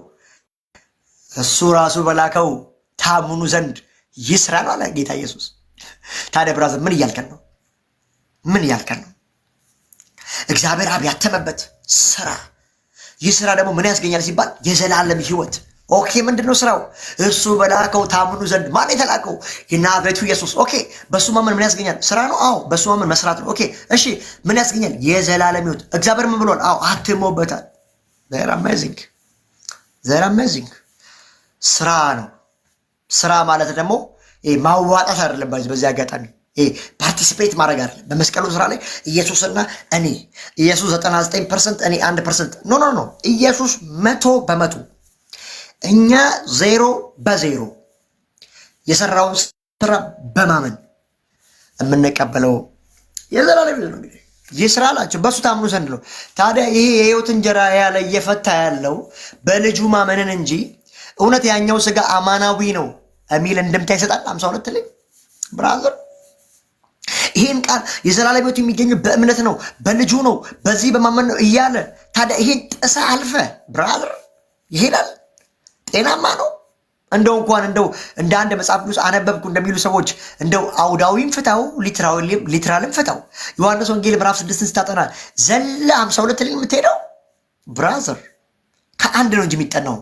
እሱ ራሱ በላከው ታምኑ ዘንድ ይህ ስራ ነው አለ ጌታ ኢየሱስ። ታዲያ ብራዘር ምን እያልከን ነው? ምን እያልከን ነው? እግዚአብሔር አብ ያተመበት ስራ፣ ይህ ስራ ደግሞ ምን ያስገኛል ሲባል የዘላለም ሕይወት። ኦኬ ምንድን ነው ስራው? እርሱ በላከው ታምኑ ዘንድ። ማን የተላከው? የናዝሬቱ ኢየሱስ። ኦኬ በሱ ማመን ምን ያስገኛል? ስራ ነው። አዎ በሱ ማመን መስራት ነው። ኦኬ እሺ ምን ያስገኛል? የዘላለም ሕይወት። እግዚአብሔር ምን ብሏል? አዎ አትሞበታል። ዘር አሜዚንግ ስራ ነው። ስራ ማለት ደግሞ ማዋጣት አይደለም። በዚህ አጋጣሚ ፓርቲሲፔት ማድረግ አይደለም። በመስቀሉ ስራ ላይ ኢየሱስና እኔ ኢየሱስ 99% እኔ 1%። ኖ ኢየሱስ 100%፣ እኛ 0 የሰራውን ስራ በማመን የምንቀበለው የዘላለም ሕይወት ነው። እንግዲህ ይህ ስራ አላቸው በሱ ታምኑ ዘንድ ነው። ታዲያ ይሄ የሕይወት እንጀራ ያለ እየፈታ ያለው በልጁ ማመንን እንጂ እውነት ያኛው ስጋ አማናዊ ነው የሚል እንድምታ ይሰጣል። 52 ላይ ብራዘር ይሄን ቃል የዘላለም ሕይወት የሚገኘው በእምነት ነው፣ በልጁ ነው፣ በዚህ በማመን ነው እያለ ታዲያ ይሄን ጥሳ አልፈ ብራዘር ይሄዳል። ጤናማ ነው? እንደው እንደ አንድ መጽሐፍ ቅዱስ አነበብኩ እንደሚሉ ሰዎች እንደው አውዳዊም ፍታው ሊትራልም ፍታው። ዮሐንስ ወንጌል ምዕራፍ 6 ስታጠና ዘለ 52 ላይ የምትሄደው ብራዘር ከአንድ ነው እንጂ የሚጠናው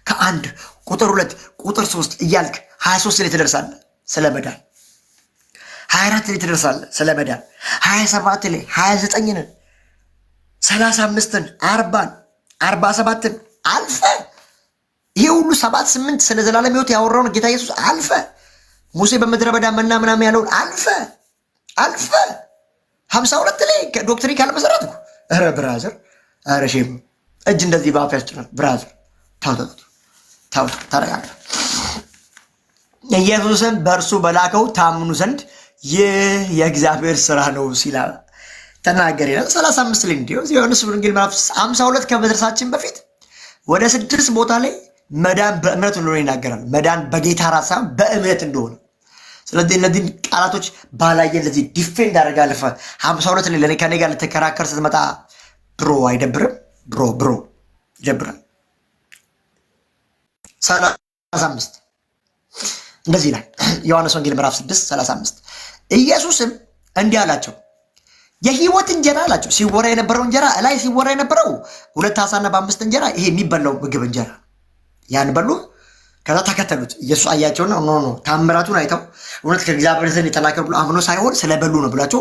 ከአንድ ቁጥር 2 ቁጥር 3 እያልክ 23 ላይ ትደርሳለህ ስለ መዳን፣ 24 ላይ ትደርሳለህ ስለ መዳን፣ 27 ላይ 29ን 35ን 40ን 47ን አልፈ ይሄ ሁሉ 7-8 ስለ ዘላለም ሕይወት ያወራውን ጌታ ኢየሱስ አልፈ ሙሴ በምድረ በዳ መና ምናምን ያለውን አልፈ 52 ላይ ዶክትሪን ካልመሰረት እኮ ኧረ ብራዘር፣ ኧረ ሼም እጅ እንደዚህ በአፍ ያስጭናል ብራዘር። ታው ተረጋጋ። ኢየሱስን በእርሱ በላከው ታምኑ ዘንድ ይህ የእግዚአብሔር ስራ ነው ሲል ተናገር ይላል። 35 ላይ እንዲሁ ዮሐንስ ወንጌል ምዕራፍ 52 ከመድረሳችን በፊት ወደ 6 ቦታ ላይ መዳን በእምነት እንደሆነ ይናገራል። መዳን በጌታ ራስ ሳይሆን በእምነት እንደሆነ። ስለዚህ እነዚህን ቃላቶች ባላየ ለዚህ ዲፌንድ አደርጋለሁ። 52 ላይ ለኔ ከኔ ጋር ልትከራከር ስትመጣ ብሮ አይደብርም? ብሮ ይደብራል። 35 እንደዚህ ይላል ዮሐንስ ወንጌል ምዕራፍ 6:35 ኢየሱስም እንዲህ አላቸው፣ የህይወት እንጀራ አላቸው። ሲወራ የነበረው እንጀራ ላይ ሲወራ የነበረው 2 ዓሣና በ5 እንጀራ፣ ይሄ የሚበላው ምግብ እንጀራ። ያን በሉ። ከዛ ተከተሉት። ኢየሱስ አያቸውና ኖ ታምራቱን አይተው እውነት ከእግዚአብሔር ዘንድ የተላከ ብሎ አምኖ ሳይሆን ስለበሉ ነው ብላቸው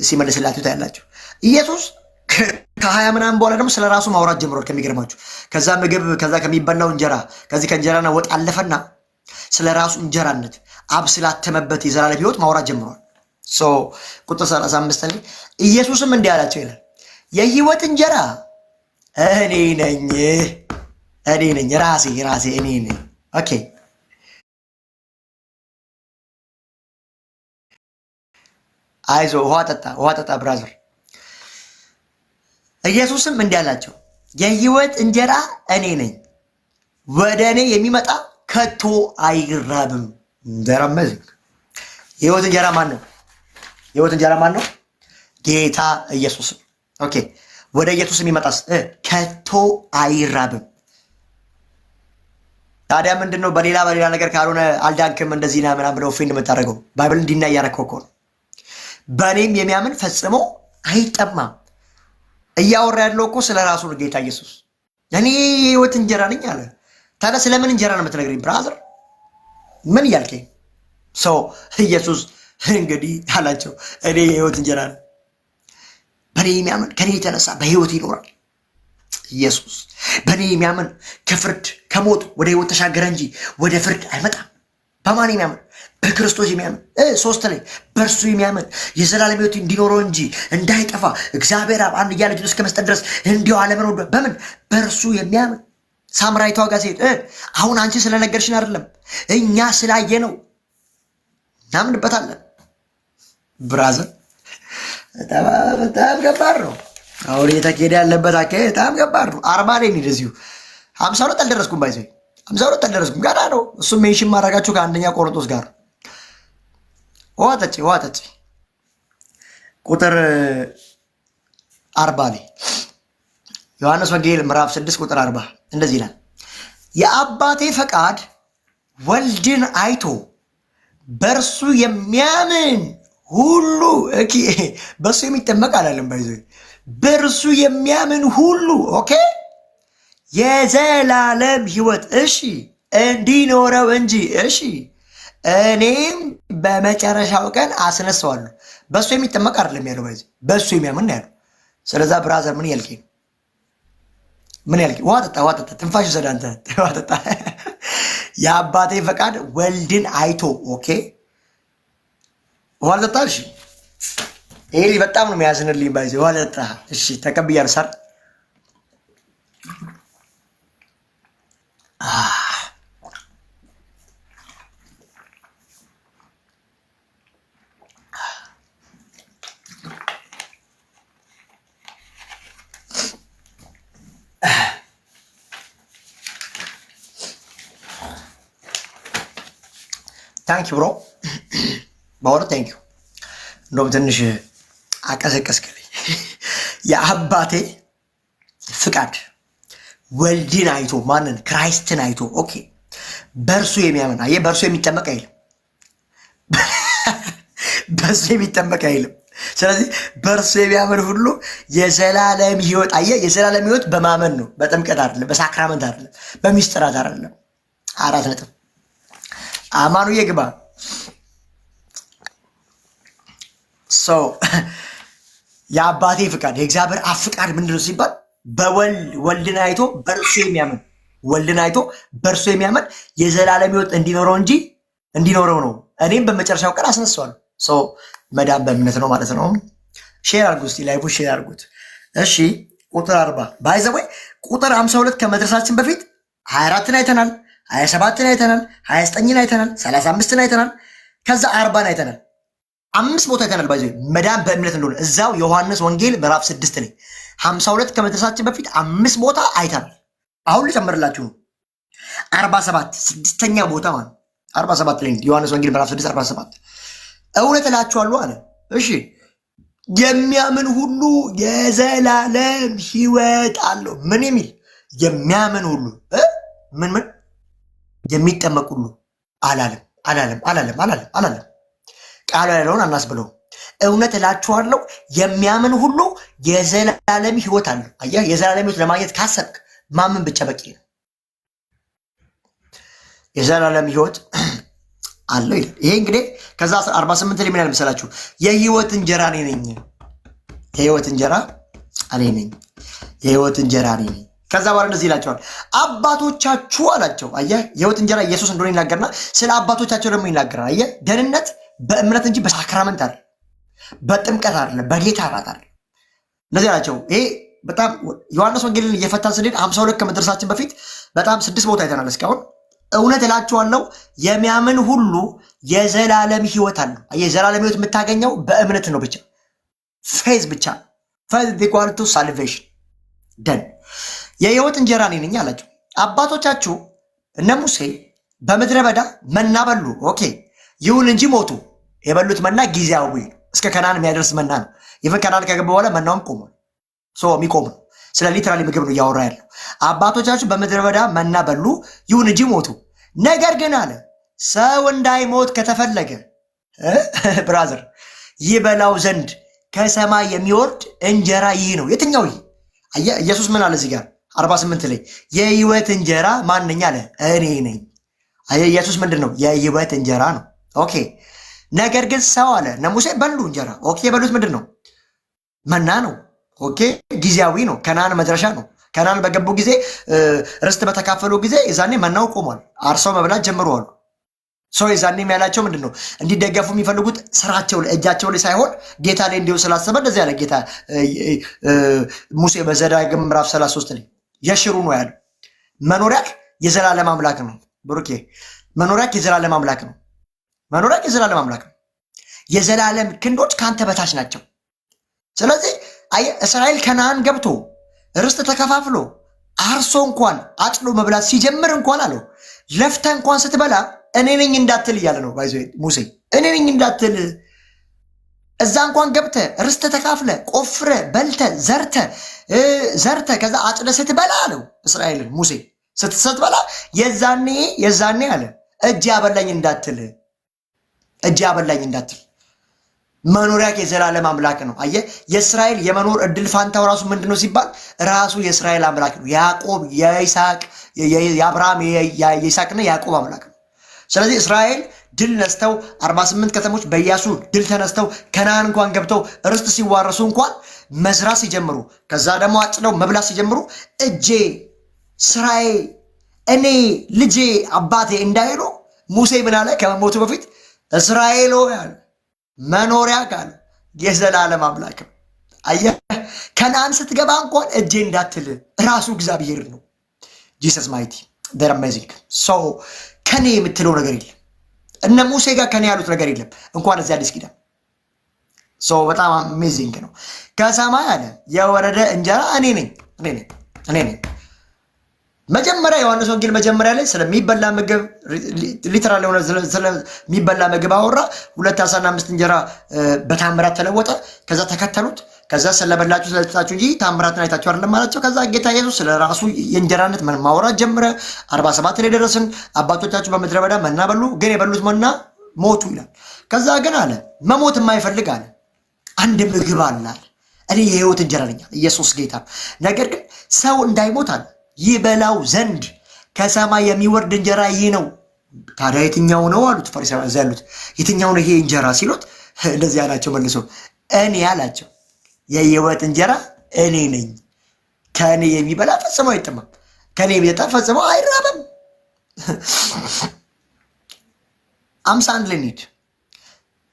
ሲመልስላቸው ታያላቸው። ኢየሱስ ከ20 ምናምን በኋላ ደግሞ ስለ ራሱ ማውራት ጀምሯል። ከሚገርማችሁ ከዛ ምግብ ከዛ ከሚበላው እንጀራ ከዚህ ከእንጀራና ወጥ አለፈና ስለ ራሱ እንጀራነት አብ ስላተመበት የዘላለም ሕይወት ማውራት ጀምሯል። ቁጥር 35 ላይ ኢየሱስም እንዲህ አላቸው ይላል፣ የህይወት እንጀራ እኔ ነኝ፣ ራሴ እኔ ነኝ። ኦኬ አይዞ ውሃ ጠጣ ብራዘር። ኢየሱስም እንዲህ አላቸው፣ የህይወት እንጀራ እኔ ነኝ፣ ወደ እኔ የሚመጣ ከቶ አይራብም። እንደረመዝ የህይወት እንጀራ ማን ነው? የህይወት እንጀራ ማን ነው? ጌታ ኢየሱስ። ኦኬ ወደ ኢየሱስ የሚመጣስ ከቶ አይራብም። ታዲያ ምንድን ነው? በሌላ ነገር ካልሆነ አልዳንክም እንደዚህ ና ምናምን ብለው ፊልም የምታደርገው ባይብል እንዲና እያረከው እኮ ነው። በእኔም የሚያምን ፈጽሞ አይጠማም። እያወራ ያለው እኮ ስለ ራሱ ነው ጌታ ኢየሱስ። እኔ የህይወት እንጀራ ነኝ አለ። ታዲያ ስለምን እንጀራ ነው የምትነግረኝ ብራዘር? ምን እያልከኝ? ሰው ኢየሱስ እንግዲህ አላቸው፣ እኔ የህይወት እንጀራ ነው፣ በእኔ የሚያምን ከኔ የተነሳ በህይወት ይኖራል። ኢየሱስ በእኔ የሚያምን ከፍርድ ከሞት ወደ ህይወት ተሻገረ እንጂ ወደ ፍርድ አይመጣም። በማን የሚያምን? በክርስቶስ የሚያምን 3 ላይ በእርሱ የሚያምን የዘላለም ህይወት እንዲኖረው እንጂ እንዳይጠፋ እግዚአብሔር አብ አንድያ ልጁን እስከ መስጠት ድረስ እንዲሁ ዓለምን ወዷል። በምን? በእርሱ የሚያምን። ሳምራዊቷ ጋር ሴት አሁን አንቺ ስለነገርሽን አይደለም እኛ ስላየ ነው እናምንበታለን። ብራዘር በጣም ከባድ ነው። አሁን እየተካሄደ ያለበት አካሄድ በጣም ከባድ ነው። 40 ላይ እንደዚሁ 52 አልደረስኩም። ባይዘ 52 አልደረስኩም፣ ገና ነው። እሱም ሜንሽን ማድረጋችሁ ከአንደኛ ቆሮንቶስ ጋር። ውሃ ጠጪ ቁጥር 40 ላይ ዮሐንስ ወንጌል ምዕራፍ 6 ቁጥር 40 እንደዚህ ይላል፣ የአባቴ ፈቃድ ወልድን አይቶ በእርሱ የሚያምን ሁሉ በእርሱ የሚጠመቅ አላለም። ባይዘ በእርሱ የሚያምን ሁሉ ኦኬ የዘላለም ህይወት እንዲኖረው እንጂ እኔም በመጨረሻው ቀን አስነሳዋለሁ። በእሱ የሚጠመቅ አይደለም ያለው፣ ባይዘ በእሱ የሚያምን ያለው። ስለዛ ብራዘር ምን ያልከኝ? ውሃ ጠጣ፣ ትንፋሽ ወሰደ አንተ። ውሃ ጠጣ። የአባቴ ፈቃድ ወልድን አይቶ ኦኬ ውሃ ጠጣ። እሺ ይሄ በጣም ነው የሚያዝንልኝ። ባይዘ ውሃ ጠጣ። እሺ ተቀብያለሁ። ሰር ታንኪ ብሮ በእውነት ታንኪ። እንደውም ትንሽ አቀሰቀስክልኝ። የአባቴ ፍቃድ ወልድን አይቶ ማንን? ክራይስትን አይቶ ኦኬ በእርሱ የሚያምን አየህ፣ በእርሱ የሚጠመቅ አይልም፣ በእርሱ የሚጠመቅ አይልም። ስለዚህ በእርሱ የሚያምን ሁሉ የዘላለም ህይወት አየህ፣ የዘላለም ህይወት በማመን ነው፣ በጥምቀት አይደለም፣ በሳክራመንት አይደለም፣ በሚስጥራት አይደለም። 4 ነጥብ አማኑ የግባ የአባቴ ፍቃድ የእግዚአብሔር አብ ፍቃድ ምንድነው ሲባል ወልድን አይቶ በእርሱ የሚያምን የዘላለም ሕይወት እንዲኖረው ነው። እኔም በመጨረሻው ቀን አስነሳዋለሁ። ሰው መዳን በእምነት ነው ማለት ነው። ሼር አድርጉት እስቲ፣ ላይቭ ሼር አድርጉት። እሺ ቁጥር 40 ባይዘወይ ቁጥር 52 ከመድረሳችን በፊት 24ን አይተናል፣ 27ን አይተናል፣ 29ን አይተናል፣ 35ን አይተናል፣ ከዛ 40ን አይተናል። 5 ቦታ አይተናል። ባይዘወይ መዳን በእምነት እንደሆነ እዛው ዮሐንስ ወንጌል ምዕራፍ 6 ላይ 52 ከመድረሳችን በፊት 5 ቦታ አይተናል። አሁን ልጨምርላችሁ 47 ስድስተኛ ቦታ ማለት 47 ላይ ዮሐንስ ወንጌል ምዕራፍ 6 47 እውነት እላችኋለሁ አለ። እሺ የሚያምን ሁሉ የዘላለም ሕይወት አለው። ምን የሚል የሚያምን ሁሉ ምን የሚጠመቅ ሁሉ አላለም። ቃሉ ያለውን አናስብለው። እውነት እላችኋለሁ የሚያምን ሁሉ የዘላለም ሕይወት አለው። አየህ፣ የዘላለም ሕይወት ለማግኘት ካሰብክ ማመን ብቻ በቂ ነው። የዘላለም ሕይወት አለው ይላል። ይሄ እንግዲህ ከዛ 48 ላይ ምን ያህል መሰላችሁ? የሕይወት እንጀራ እኔ ነኝ። የሕይወት እንጀራ እኔ ነኝ። ከዛ በኋላ እንደዚህ ይላቸዋል። አባቶቻችሁ አላቸው። አየህ፣ የሕይወት እንጀራ ኢየሱስ እንደሆነ ይናገርና ስለ አባቶቻቸው ደግሞ ይናገራል። አየህ፣ ደህንነት በእምነት እንጂ በሳክራመንት አይደለም፣ በጥምቀት አይደለም፣ በጌታ እራት አይደለም። እንደዚህ አላቸው። ይሄ በጣም ዮሐንስ ወንጌልን እየፈታን ስንሄድ 52 ከመድረሳችን በፊት በጣም 6 ቦታ አይተናል እስካሁን። እውነት እላችኋለሁ የሚያምን ሁሉ የዘላለም ሕይወት አለው። የዘላለም ሕይወት የምታገኘው በእምነት ነው ብቻ፣ ፌዝ ብቻ። ፌዝ ኢኳል ቱ ሳልቬሽን ደን። የሕይወት እንጀራ እኔ ነኝ አላቸው። አባቶቻችሁ እነ ሙሴ በምድረ በዳ መና በሉ። ኦኬ፣ ይሁን እንጂ ሞቱ። የበሉት መና ጊዜያዊ እስከ ከናን የሚያደርስ መና ነው። ይህን ከናን ከገባ በኋላ መናውም ቆሟል። የሚቆም ነው። ስለ ሊትራሊ ምግብ ነው እያወራ ያለው። አባቶቻችሁ በምድረ በዳ መና በሉ፣ ይሁን እንጂ ሞቱ። ነገር ግን አለ ሰው እንዳይሞት ከተፈለገ ብራዘር ይበላው ዘንድ ከሰማይ የሚወርድ እንጀራ ይህ ነው። የትኛው ይህ? ኢየሱስ ምን አለ እዚህ ጋር 48 ላይ የሕይወት እንጀራ ማንኛ አለ? እኔ ነኝ። ኢየሱስ ምንድን ነው? የሕይወት እንጀራ ነው። ኦኬ። ነገር ግን ሰው አለ እነ ሙሴ በሉ እንጀራ። ኦኬ፣ የበሉት ምንድን ነው? መና ነው። ኦኬ፣ ጊዜያዊ ነው። ከናን መድረሻ ነው። ከናን በገቡ ጊዜ ርስት በተካፈሉ ጊዜ የዛኔ መናው ቆሟል። አርሰው መብላት ጀምረዋል። ሰው የዛኔም ያላቸው ምንድን ነው? እንዲደገፉ የሚፈልጉት ስራቸው ላይ እጃቸው ላይ ሳይሆን ጌታ ላይ እንዲሁ ስላሰበ እንደዚህ ያለ ጌታ ሙሴ በዘዳግም ምዕራፍ 33 ላይ የሽሩ ነው ያለው። መኖሪያክ የዘላለም አምላክ ነው። ብሩኬ መኖሪያክ የዘላለም አምላክ ነው። የዘላለም ክንዶች ከአንተ በታች ናቸው። ስለዚህ እስራኤል ከነዓን ገብቶ ርስት ተከፋፍሎ አርሶ እንኳን አጭሎ መብላት ሲጀምር እንኳን አለው ለፍተ እንኳን ስትበላ እኔ ነኝ እንዳትል እያለ ነው። ባይዞ ሙሴ እኔ ነኝ እንዳትል እዛ እንኳን ገብተ ርስት ተካፍለ ቆፍረ በልተ ዘርተ ከዛ አጭለ ስትበላ አለው እስራኤልን ሙሴ ስትበላ የዛኔ አለ እጅ ያበላኝ እንዳትል መኖሪያ የዘላለም አምላክ ነው። አየህ፣ የእስራኤል የመኖር እድል ፋንታው ራሱ ምንድነው ሲባል ራሱ የእስራኤል አምላክ ነው። ያዕቆብ የአብርሃም የይስሐቅና ያዕቆብ አምላክ ነው። ስለዚህ እስራኤል ድል ነስተው 48 ከተሞች በኢያሱ ድል ተነስተው ከነዓን እንኳን ገብተው ርስት ሲዋረሱ እንኳን መዝራት ሲጀምሩ ከዛ ደግሞ አጭለው መብላት ሲጀምሩ እጄ ስራዬ እኔ ልጄ አባቴ እንዳይሉ ሙሴ ምን አለ ከመሞቱ በፊት? እስራኤል ያለ መኖሪያ ካለ የዘላለም አምላክ ነው። አየህ፣ ከነዓን ስትገባ እንኳን እጄ እንዳትል ራሱ እግዚአብሔር ነው። ጂሰስ ማይቲ ዴር አሜዚንግ ሰው ከኔ የምትለው ነገር የለም። እነ ሙሴ ጋር ከኔ ያሉት ነገር የለም። እንኳን እዚህ አዲስ ኪዳን ሰው በጣም አሜዚንግ ነው። ከሰማይ አለ የወረደ እንጀራ እኔ ነኝ። መጀመሪያ ዮሐንስ ወንጌል መጀመሪያ ላይ ስለሚበላ ምግብ ሊተራል ሆነ ስለሚበላ ምግብ አወራ። 2 ዓሣና 5 እንጀራ በታምራት ተለወጠ። ከዛ ተከተሉት። ከዛ ስለበላችሁ ስለጠጣችሁ እንጂ ታምራትን አይታችሁ አይደለም አላቸው። ከዛ ጌታ ኢየሱስ ስለራሱ የእንጀራነት ማውራት ጀመረ። 47 ላይ ደረስን። አባቶቻችሁ በምድረ በዳ መና በሉ፣ ግን የበሉት መና ሞቱ ይላል። ከዛ ግን አለ መሞት የማይፈልግ አለ አንድ ምግብ አለ። እኔ የሕይወት እንጀራ ነኝ። ኢየሱስ ጌታ። ነገር ግን ሰው እንዳይሞት አለ ይበላው ዘንድ ከሰማይ የሚወርድ እንጀራ ይህ ነው። ታዲያ የትኛው ነው አሉት ፈሪሳውያን ያሉት። የትኛው ነው ይሄ እንጀራ ሲሉት እንደዚህ አላቸው መልሶ እኔ አላቸው የሕይወት እንጀራ እኔ ነኝ። ከእኔ የሚበላ ፈጽሞ አይጠማም፣ ከእኔ የሚጠጣ ፈጽሞ አይራብም። 51 ላይ እንሂድ።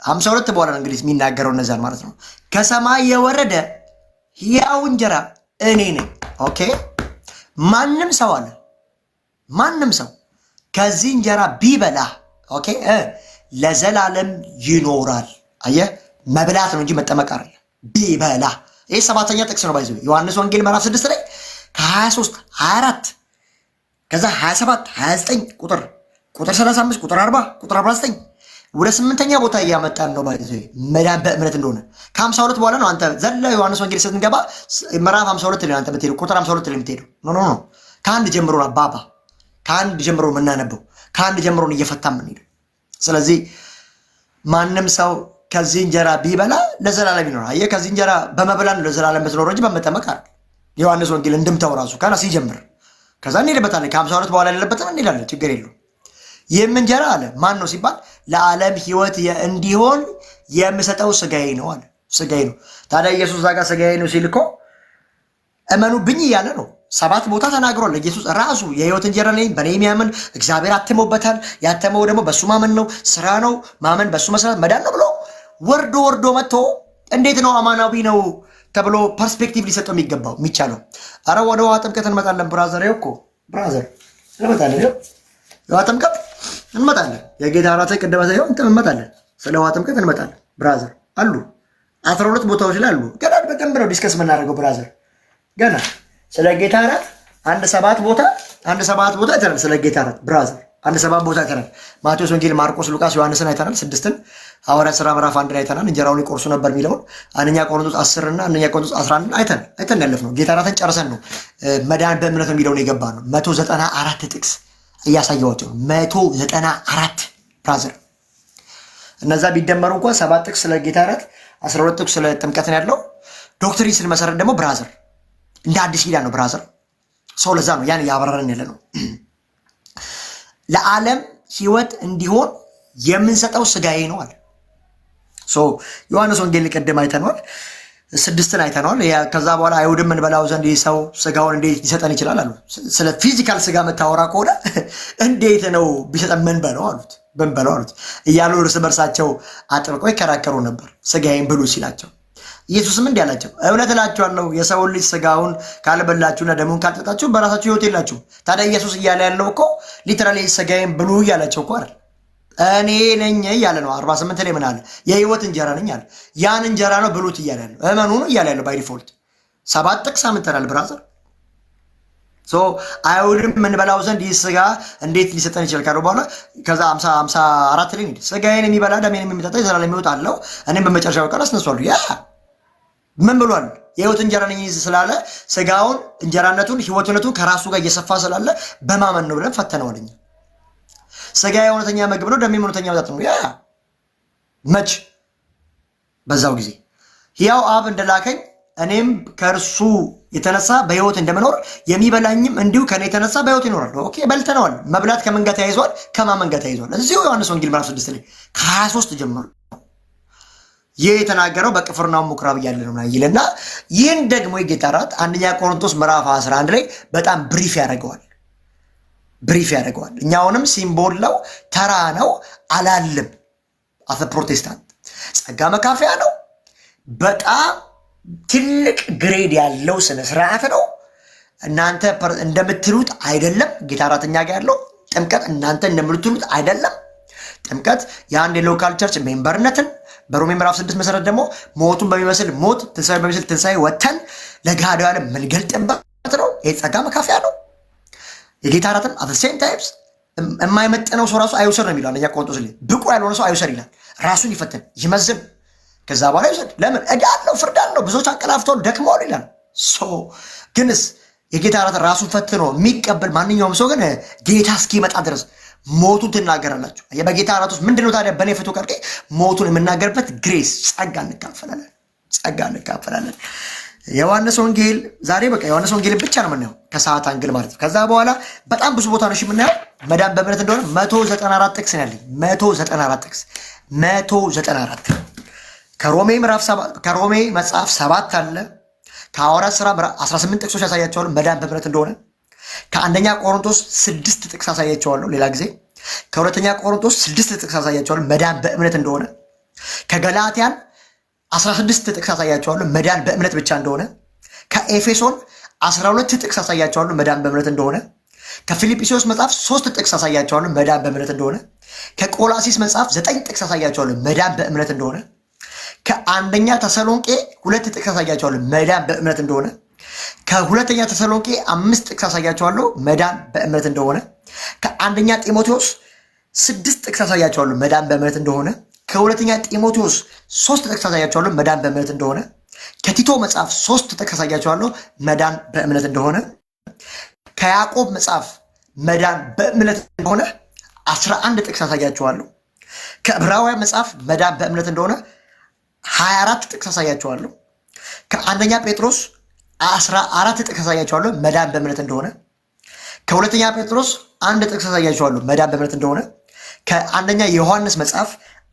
52 በኋላ እንግዲህ የሚናገረው እነዛን ማለት ነው። ከሰማይ የወረደ ሕያው እንጀራ እኔ ነኝ። ኦኬ ማንም ሰው አለ ማንም ሰው ከዚህ እንጀራ ቢበላ ኦኬ ለዘላለም ይኖራል። አየህ መብላት ነው እንጂ መጠመቅ አይደለም። ቢበላ ይሄ 7ኛ ጥቅስ ነው። ባይዘው ዮሐንስ ወንጌል ምዕራፍ 6 ላይ ከ23 24 ከዛ 27 29 ቁጥር 35 ቁጥር 40 ቁጥር 49 ወደ 8ኛ ቦታ እያመጣን ነው። ባይዘው መዳን በእምነት እንደሆነ ከ52 በኋላ ነው። አንተ ዘለ ዮሐንስ ወንጌል ስትገባ ምዕራፍ 52 ላይ አንተ ብትሄዱ ቁጥር 52 ላይ የምትሄደው ኖ ከአንድ ጀምሮ ነው አባባ ከአንድ ጀምሮ የምናነበው ከአንድ ጀምሮ ነው እየፈታ የምንሄደው። ስለዚህ ማንም ሰው ከዚህ እንጀራ ቢበላ ለዘላለም ይኖራል። አየህ ከዚህ እንጀራ በመብላት ነው ለዘላለም የምትኖረው እንጂ በመጠመቅ አይደል። ዮሐንስ ወንጌል እንድምታው ራሱ ካና ሲጀምር ከዛ እንሄድበታለን። ከ52 በኋላ ያለበትም እንሄዳለን፣ ችግር የለውም። ይህም እንጀራ አለ ማን ነው ሲባል ለዓለም ሕይወት እንዲሆን የምሰጠው ስጋዬ ነው አለ። ስጋዬ ነው። ታዲያ ኢየሱስ እዛ ጋር ስጋዬ ነው ሲል እኮ እመኑብኝ እያለ ነው። 7 ቦታ ተናግሯል ኢየሱስ ራሱ። የሕይወት እንጀራ ነኝ፣ በእኔ የሚያምን እግዚአብሔር አትሞበታል። ያተመው ደግሞ በሱ ማመን ነው። ስራ ነው ማመን፣ በሱ መስራት መዳን ነው ብሎ ወርዶ መጥቶ እንዴት ነው አማናዊ ነው ተብሎ ፐርስፔክቲቭ ሊሰጠው የሚገባው የሚቻለው? አረ ወደ ውሃ ጥምቀት እንመጣለን ብራዘር። ይኸው እኮ ብራዘር እንመጣለን። ይኸው የውሃ ጥምቀት እንመጣለን። የጌታ እራት ቅድመ ሳይሆን እንመጣለን። ስለ ውሃ ጥምቀት እንመጣለን ብራዘር። አሉ 12 ቦታዎች ላይ አሉ። ገና በደንብ ነው ዲስከስ የምናደርገው ብራዘር። ገና ስለ ጌታ እራት አንድ 7 ቦታ አይተናል። ስለ ጌታ እራት ብራዘር አንድ 7 ቦታ አይተናል። ማቴዎስ ወንጌል፣ ማርቆስ፣ ሉቃስ፣ ዮሐንስን አይተናል። 6ን ሐዋርያት ሥራ ምዕራፍ 1 ላይ አይተናል። እንጀራውን ይቆርሱ ነበር የሚለውን አንደኛ ቆሮንቶስ 10 እና አንደኛ ቆሮንቶስ 11 አይተን ያለፍነው። ጌታ እራትን ጨርሰን ነው መዳን በእምነት የሚለውን የገባ ነው። 194 ጥቅስ እያሳየዋቸው 194 ብራዘር። እነዛ ቢደመሩ እንኳን 7 ጥቅስ ስለ ጌታ እራት 12 ጥቅስ ስለ ጥምቀት ነው ያለው። ዶክትሪን ስንመሰረት ደግሞ ብራዘር እንደ አዲስ ኪዳን ነው ብራዘር። ሰው ለዛ ነው ያን ያበራረን ያለ ነው። ለዓለም ሕይወት እንዲሆን የምንሰጠው ስጋዬ ነው አለ። ዮሐንስ ወንጌል ቀደም አይተነዋል። 6ን አይተነዋል። ከዛ በኋላ አይሁድም እንበላው ዘንድ ሰው ስጋውን እንዴት ሊሰጠን ይችላል አሉ። ስለ ፊዚካል ስጋ መታወራ ከሆነ እንዴት ነው ቢሰጠን ምን በለው አሉት እያሉ እርስ በርሳቸው አጥብቀው ይከራከሩ ነበር። ስጋዬን ብሉ ሲላቸው ኢየሱስም እንዲህ አላቸው፣ እውነት እላችኋለሁ የሰውን ልጅ ስጋውን ካልበላችሁና ደሙን ካልጠጣችሁ በራሳችሁ ሕይወት የላችሁም። ታዲያ ኢየሱስ እያለ ያለው እኮ ሊተራሊ ስጋዬን ብሉ እያላቸው እኮ አይደል፣ እኔ ነኝ እያለ ነው። 48 ላይ ምን አለ? የሕይወት እንጀራ ነኝ አለ። ያን እንጀራ ነው ብሉት እያለ ያለው፣ እመኑ ነው እያለ ያለው። ባይ ዲፎልት 7 ጥቅስ አምጥተናል ብራዘር። አይሁድም እንበላው ዘንድ ይህ ስጋ እንዴት ሊሰጠን ይችላል ካለው በኋላ ከዛ 54 ላይ ስጋዬን የሚበላ ደሜን የሚጠጣ የዘላለም ሕይወት አለው፣ እኔም በመጨረሻው ቀን አስነሳዋለሁ። ያ ምን ብሏል? የሕይወት እንጀራ ነኝ ስላለ ስጋውን እንጀራነቱን ሕይወትነቱን ከራሱ ጋር እየሰፋ ስላለ በማመን ነው ብለን ፈተነዋል። ስጋ የእውነተኛ ምግብ ነው፣ ደሜ እውነተኛ መጠጥ ነው። ያ መች በዛው ጊዜ ሕያው አብ እንደላከኝ እኔም ከእርሱ የተነሳ በሕይወት እንደምኖር የሚበላኝም እንዲሁ ከእኔ የተነሳ በሕይወት ይኖራል። ኦኬ በልተነዋል። መብላት ከምን ጋር ተያይዟል? ከማመን ጋር ተያይዟል። እዚሁ ዮሐንስ ወንጌል ምዕራፍ 6 ላይ ከ23 ጀምሮ ይህ የተናገረው በቅፍርናሆም ምኩራብ እያለ ነው ይልና ይህን ደግሞ የጌታ እራት አንደኛ ቆሮንቶስ ምዕራፍ 11 ላይ በጣም ብሪፍ ያደርገዋል። እኛውንም ሲምቦል ነው፣ ተራ ነው አላለም። አፈ ፕሮቴስታንት ጸጋ መካፈያ ነው። በጣም ትልቅ ግሬድ ያለው ስነ ስርዓት ነው። እናንተ እንደምትሉት አይደለም። ጌታ እራት እኛ ጋር ያለው ጥምቀት እናንተ እንደምትሉት አይደለም። ጥምቀት የአንድ የሎካል ቸርች ሜምበርነትን በሮሜ ምዕራፍ 6 መሰረት ደግሞ ሞቱን በሚመስል ሞት ትንሣኤ በሚመስል ትንሣኤ ወተን ለገሃዱ ዓለም የምንገልጥበት ነው። ይህ ጸጋ መካፈያ ነው። የጌታ እራትም አት ሴም ታይምስ የማይመጥነው ሰው ራሱ አይውሰድ ነው የሚለው አንደኛ ቆሮንቶስ ላይ። ብቁ ያልሆነ ሰው አይውሰድ ይላል። ራሱን ይፈትን ይመዝን፣ ከዛ በኋላ ይውሰድ። ለምን? ዕዳ አለው፣ ፍርድ አለው፣ ብዙዎች አንቀላፍተዋል፣ ደክመዋል ይላል። ግንስ የጌታ እራት ራሱን ፈትኖ የሚቀበል ማንኛውም ሰው ግን ጌታ እስኪመጣ ድረስ ሞቱን ትናገራላችሁ። በጌታ እራት ውስጥ ምንድነው ታዲያ? በእኔ ፍቱ ቀርቄ ሞቱን የምናገርበት ግሬስ ጸጋ እንካፈላለን። ዮሐንስ ወንጌል ዛሬ በቃ ዮሐንስ ወንጌል ብቻ ነው የምናየው ከሰዓት አንግል ማለት ነው። ከዛ በኋላ በጣም ብዙ ቦታ ነው የምናየው መዳን በእምነት እንደሆነ 194 ጥቅስ ነው ያለኝ። 194 ከሮሜ መጽሐፍ 7 አለ፣ ከሐዋርያት ሥራ 18 ጥቅሶች ያሳያቸዋለሁ መዳን በእምነት እንደሆነ። ከአንደኛ ቆሮንቶስ 6 ጥቅስ ያሳያቸዋለሁ ሌላ ጊዜ። ከሁለተኛ ቆሮንቶስ 6 ጥቅስ ያሳያቸዋለሁ መዳን በእምነት እንደሆነ። ከገላትያን 16 ጥቅስ ያሳያቸዋለሁ መዳን በእምነት ብቻ እንደሆነ። ከኤፌሶን 12 ጥቅስ ያሳያቸዋለሁ መዳን በእምነት እንደሆነ። ከፊልጵስዩስ መጽሐፍ 3 ጥቅስ ያሳያቸዋለሁ መዳን በእምነት እንደሆነ። ከቆላሲስ መጽሐፍ 9 ጥቅስ ያሳያቸዋለሁ መዳን በእምነት እንደሆነ። ከአንደኛ ተሰሎንቄ 2 ጥቅስ ያሳያቸዋለሁ መዳን በእምነት እንደሆነ። ከሁለተኛ ተሰሎንቄ 5 ጥቅስ ያሳያቸዋለሁ መዳን በእምነት እንደሆነ። ከአንደኛ ጢሞቴዎስ 6 ጥቅስ ያሳያቸዋለሁ መዳን በእምነት እንደሆነ። ከሁለተኛ ጢሞቴዎስ 3 ጥቅስ ያሳያቸዋለሁ መዳን በእምነት እንደሆነ። ከቲቶ መጽሐፍ 3 ጥቅስ ያሳያቸዋለሁ መዳን በእምነት እንደሆነ። ከያዕቆብ መጽሐፍ መዳን በእምነት እንደሆነ 11 ጥቅስ ያሳያቸዋለሁ። ከዕብራውያን መጽሐፍ መዳን በእምነት እንደሆነ 24 ጥቅስ ያሳያቸዋለሁ። ከአንደኛ ጴጥሮስ 14 ጥቅስ ያሳያቸዋለሁ መዳን በእምነት እንደሆነ። ከሁለተኛ ጴጥሮስ 1 ጥቅስ ያሳያቸዋለሁ መዳን በእምነት እንደሆነ። ከአንደኛ ዮሐንስ መጽሐፍ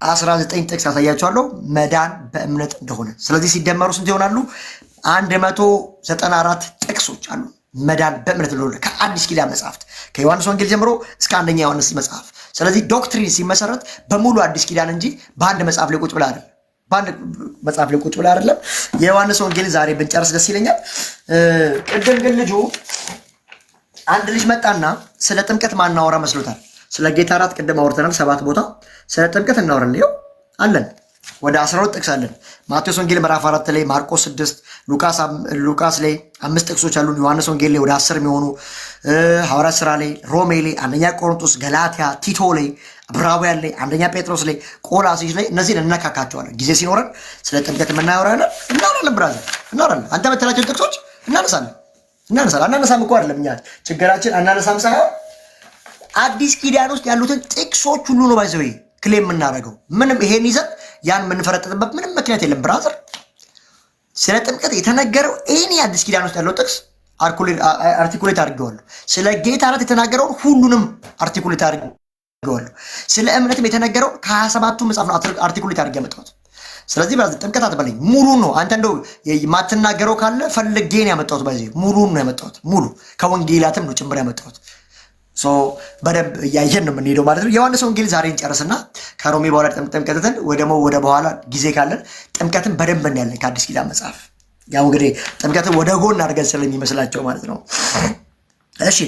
19 ጥቅስ ያሳያቸዋለሁ መዳን በእምነት እንደሆነ። ስለዚህ ሲደመሩ ስንት ይሆናሉ? 194 ጥቅሶች አሉ መዳን በእምነት እንደሆነ ከአዲስ ኪዳን መጽሐፍት ከዮሐንስ ወንጌል ጀምሮ እስከ አንደኛ ዮሐንስ መጽሐፍ። ስለዚህ ዶክትሪን ሲመሰረት በሙሉ አዲስ ኪዳን እንጂ በአንድ መጽሐፍ ላይ ቁጭ ብላ አይደለም። በአንድ መጽሐፍ ላይ ቁጭ ብላ አይደለም። የዮሐንስ ወንጌል ዛሬ ብንጨርስ ደስ ይለኛል። ቅድም ግን ልጁ አንድ ልጅ መጣና ስለ ጥምቀት ማናወራ መስሎታል። ስለ ጌታ እራት ቅድም አውርተናል 7 ቦታ። ስለ ጥምቀት እናወራለን። ይኸው አለን ወደ 12 ጥቅስ አለን። ማቴዎስ ወንጌል ምዕራፍ 4 ላይ፣ ማርቆስ 6፣ ሉቃስ ላይ 5 ጥቅሶች አሉን። ዮሐንስ ወንጌል ላይ ወደ 10 የሚሆኑ ሐዋርያት ሥራ ላይ፣ ሮሜ ላይ፣ አንደኛ ቆሮንቶስ፣ ገላትያ፣ ቲቶ ላይ፣ ዕብራውያን ላይ፣ አንደኛ ጴጥሮስ ላይ፣ ቆላሲስ ላይ እነዚህን እነካካቸዋለን። ጊዜ ሲኖረን ስለ ጥምቀት የምናወራለን እናወራለን። ብራዘር እናወራለን። አንተ በተላቸውን ጥቅሶች እናነሳለን። አናነሳም እኮ አይደለም እኛ ችግራችን አናነሳም ሳይሆን አዲስ ኪዳን ውስጥ ያሉትን ጥቅሶች ሁሉ ነው ባይዘው ክሌም የምናደርገው። ምንም ይሄን ይዘን ያን የምንፈረጥጥበት ምንም ምክንያት የለም ብራዘር። ስለ ጥምቀት የተነገረው ይህን አዲስ ኪዳን ውስጥ ያለው ጥቅስ አርቲኩሌት አድርገዋለሁ። ስለ ጌታ እራት የተናገረውን ሁሉንም አርቲኩሌት አድርገዋለሁ። ስለ እምነትም የተነገረውን ከ27ቱ መጽሐፍ ነው አርቲኩሌት አድርጌ ያመጣሁት። ስለዚህ ብራዘር ጥምቀት አትበለኝ፣ ሙሉን ነው። አንተ እንደው የማትናገረው ካለ ፈልጌ ነው ያመጣሁት። ባይዘው ሙሉን ነው ያመጣሁት። ሙሉ ከወንጌላትም ነው ጭምር ያመጣሁት። በደንብ እያየን ነው የምንሄደው ማለት ነው። ዮሐንስ ወንጌል ዛሬ እንጨርስና ከሮሜ በኋላ ጥምቀትን ወደ በኋላ ጊዜ ካለን ጥምቀትን በደንብ እናያለን ከአዲስ ኪዳን መጽሐፍ። ያው እንግዲህ ጥምቀትን ወደ ጎን አድርገን ስለሚመስላቸው ማለት ነው። እሺ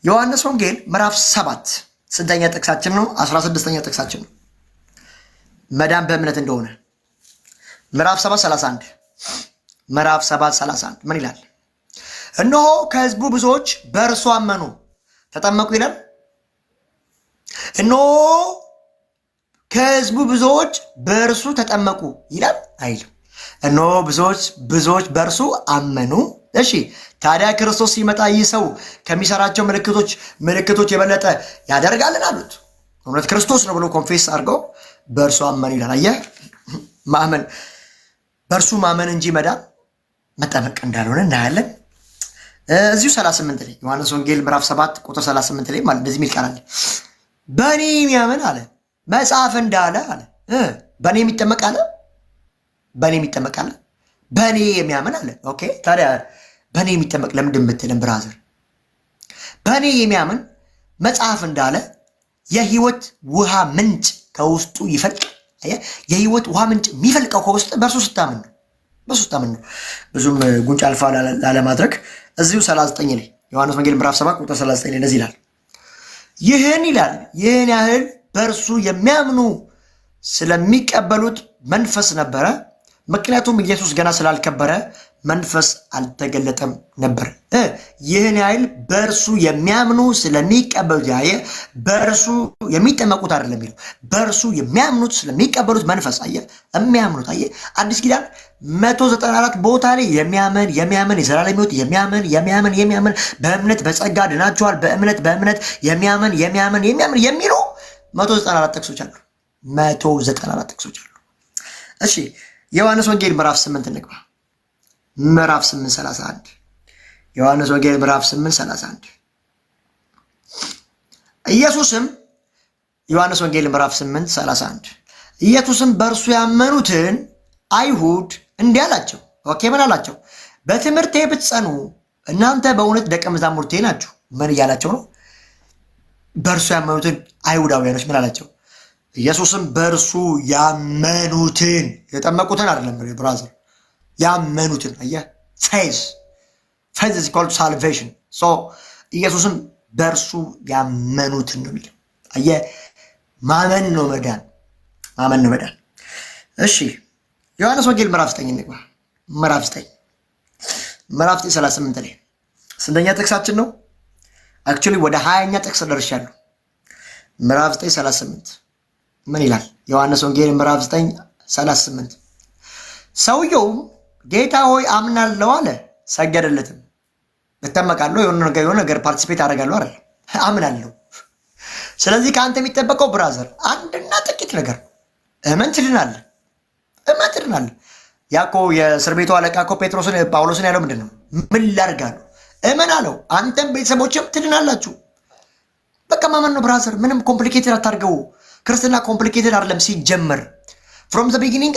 ዮሐንስ ወንጌል ምዕራፍ 7 ስንተኛ ጥቅሳችን ነው? 16ኛ ጥቅሳችን ነው። መዳን በእምነት እንደሆነ ምዕራፍ 7:31 ምዕራፍ 7:31 ምን ይላል? እነሆ ከሕዝቡ ብዙዎች በእርሱ አመኑ ተጠመቁ ይላል። እነሆ ከሕዝቡ ብዙዎች በእርሱ ተጠመቁ ይላል አይልም? እነሆ ብዙዎች በእርሱ አመኑ። እሺ ታዲያ ክርስቶስ ሲመጣ ይህ ሰው ከሚሰራቸው ምልክቶች የበለጠ ያደርጋልን አሉት። እውነት ክርስቶስ ነው ብሎ ኮንፌስ አድርገው በእርሱ አመኑ ይላል። አየህ፣ ማመን በእርሱ ማመን እንጂ መዳን መጠመቅ እንዳልሆነ እናያለን። እዚሁ 38 ላይ ዮሐንስ ወንጌል ምዕራፍ 7 ቁጥር 38 ላይ ማለት እንደዚህ የሚል ቃል አለ። በእኔ የሚያምን አለ መጽሐፍ እንዳለ አለ በእኔ የሚጠመቅ አለ በእኔ የሚጠመቅ አለ በእኔ የሚያምን አለ። ኦኬ ታዲያ በእኔ የሚጠመቅ ለምንድን ብትልም ብራዘር፣ በእኔ የሚያምን መጽሐፍ እንዳለ የህይወት ውሃ ምንጭ ከውስጡ ይፈልቅ። የህይወት ውሃ ምንጭ የሚፈልቀው ከውስጥ በእርሱ ስታምን ነው። ብዙም ጉንጭ አልፋ ላለማድረግ እዚሁ 39 ላይ ዮሐንስ ወንጌል ምዕራፍ 7 ቁጥር 39 ላይ እንደዚህ ይላል። ይህን ያህል በእርሱ የሚያምኑ ስለሚቀበሉት መንፈስ ነበረ። ምክንያቱም ኢየሱስ ገና ስላልከበረ መንፈስ አልተገለጠም ነበር። ይህን ያህል በእርሱ የሚያምኑ ስለሚቀበሉት፣ በእርሱ የሚጠመቁት አይደለም የሚለው በእርሱ የሚያምኑት ስለሚቀበሉት መንፈስ። የሚያምኑት አዲስ ኪዳን 194 ቦታ ላይ የሚያምን የዘላለም ሕይወት የሚያምን በእምነት በጸጋ ድናችኋል፣ በእምነት የሚያምን የሚሉ 194 ጥቅሶች አሉ። 194 ጥቅሶች አሉ። እሺ የዮሐንስ ወንጌል ምዕራፍ 8 እንግባ። ምዕራፍ 8:31 ዮሐንስ ወንጌል ምዕራፍ 8:31 ዮሐንስ ወንጌል ምዕራፍ 8:31 ኢየሱስም በእርሱ ያመኑትን አይሁድ እንዲህ አላቸው። ኦኬ ምን አላቸው? በትምህርቴ ብትጸኑ እናንተ በእውነት ደቀ መዛሙርቴ ናችሁ። ምን እያላቸው ነው? በእርሱ ያመኑትን አይሁዳውያኖች ምን አላቸው? ኢየሱስም በእርሱ ያመኑትን የጠመቁትን አይደለም ብራዘር፣ ያመኑትን። አየህ፣ ፌዝ ኢዝ ኢኳል ቱ ሳልቬሽን። ኢየሱስም በእርሱ ያመኑትን ነው የሚለው። አየህ፣ ማመን ነው መዳን፣ ማመን ነው መዳን። እሺ ዮሐንስ ወንጌል ምዕራፍ 9 እንግባ። ምዕራፍ 9 38 ላይ ስንተኛ ጥቅሳችን ነው? አክቹዋሊ ወደ 20ኛ ጥቅስ ደርሻለሁ። ምዕራፍ 9 38 ምን ይላል? ዮሐንስ ወንጌል ምዕራፍ 9 38 ሰውየውም ጌታ ሆይ አምናለሁ አለ፣ ሰገደለትም። እጠመቃለሁ፣ የሆነ ነገር ፓርቲሲፔት አደርጋለሁ አይደል? አምናለሁ። ስለዚህ ከአንተ የሚጠበቀው ብራዘር አንድና ጥቂት ነገር፣ እመን ትድናለህ፣ እመን ትድናለህ። ያኮ የእስር ቤቱ አለቃ እኮ ጳውሎስን ያለው ምንድን ነው? ምን ላድርጋለሁ? እመን አለው። አንተም ቤተሰቦችም ትድናላችሁ። በቃ ማመን ነው ብራዘር። ምንም ኮምፕሊኬትድ አታርገው። ክርስትና ኮምፕሊኬትድ አይደለም ሲጀመር። ፍሮም ዘ ቢጊኒንግ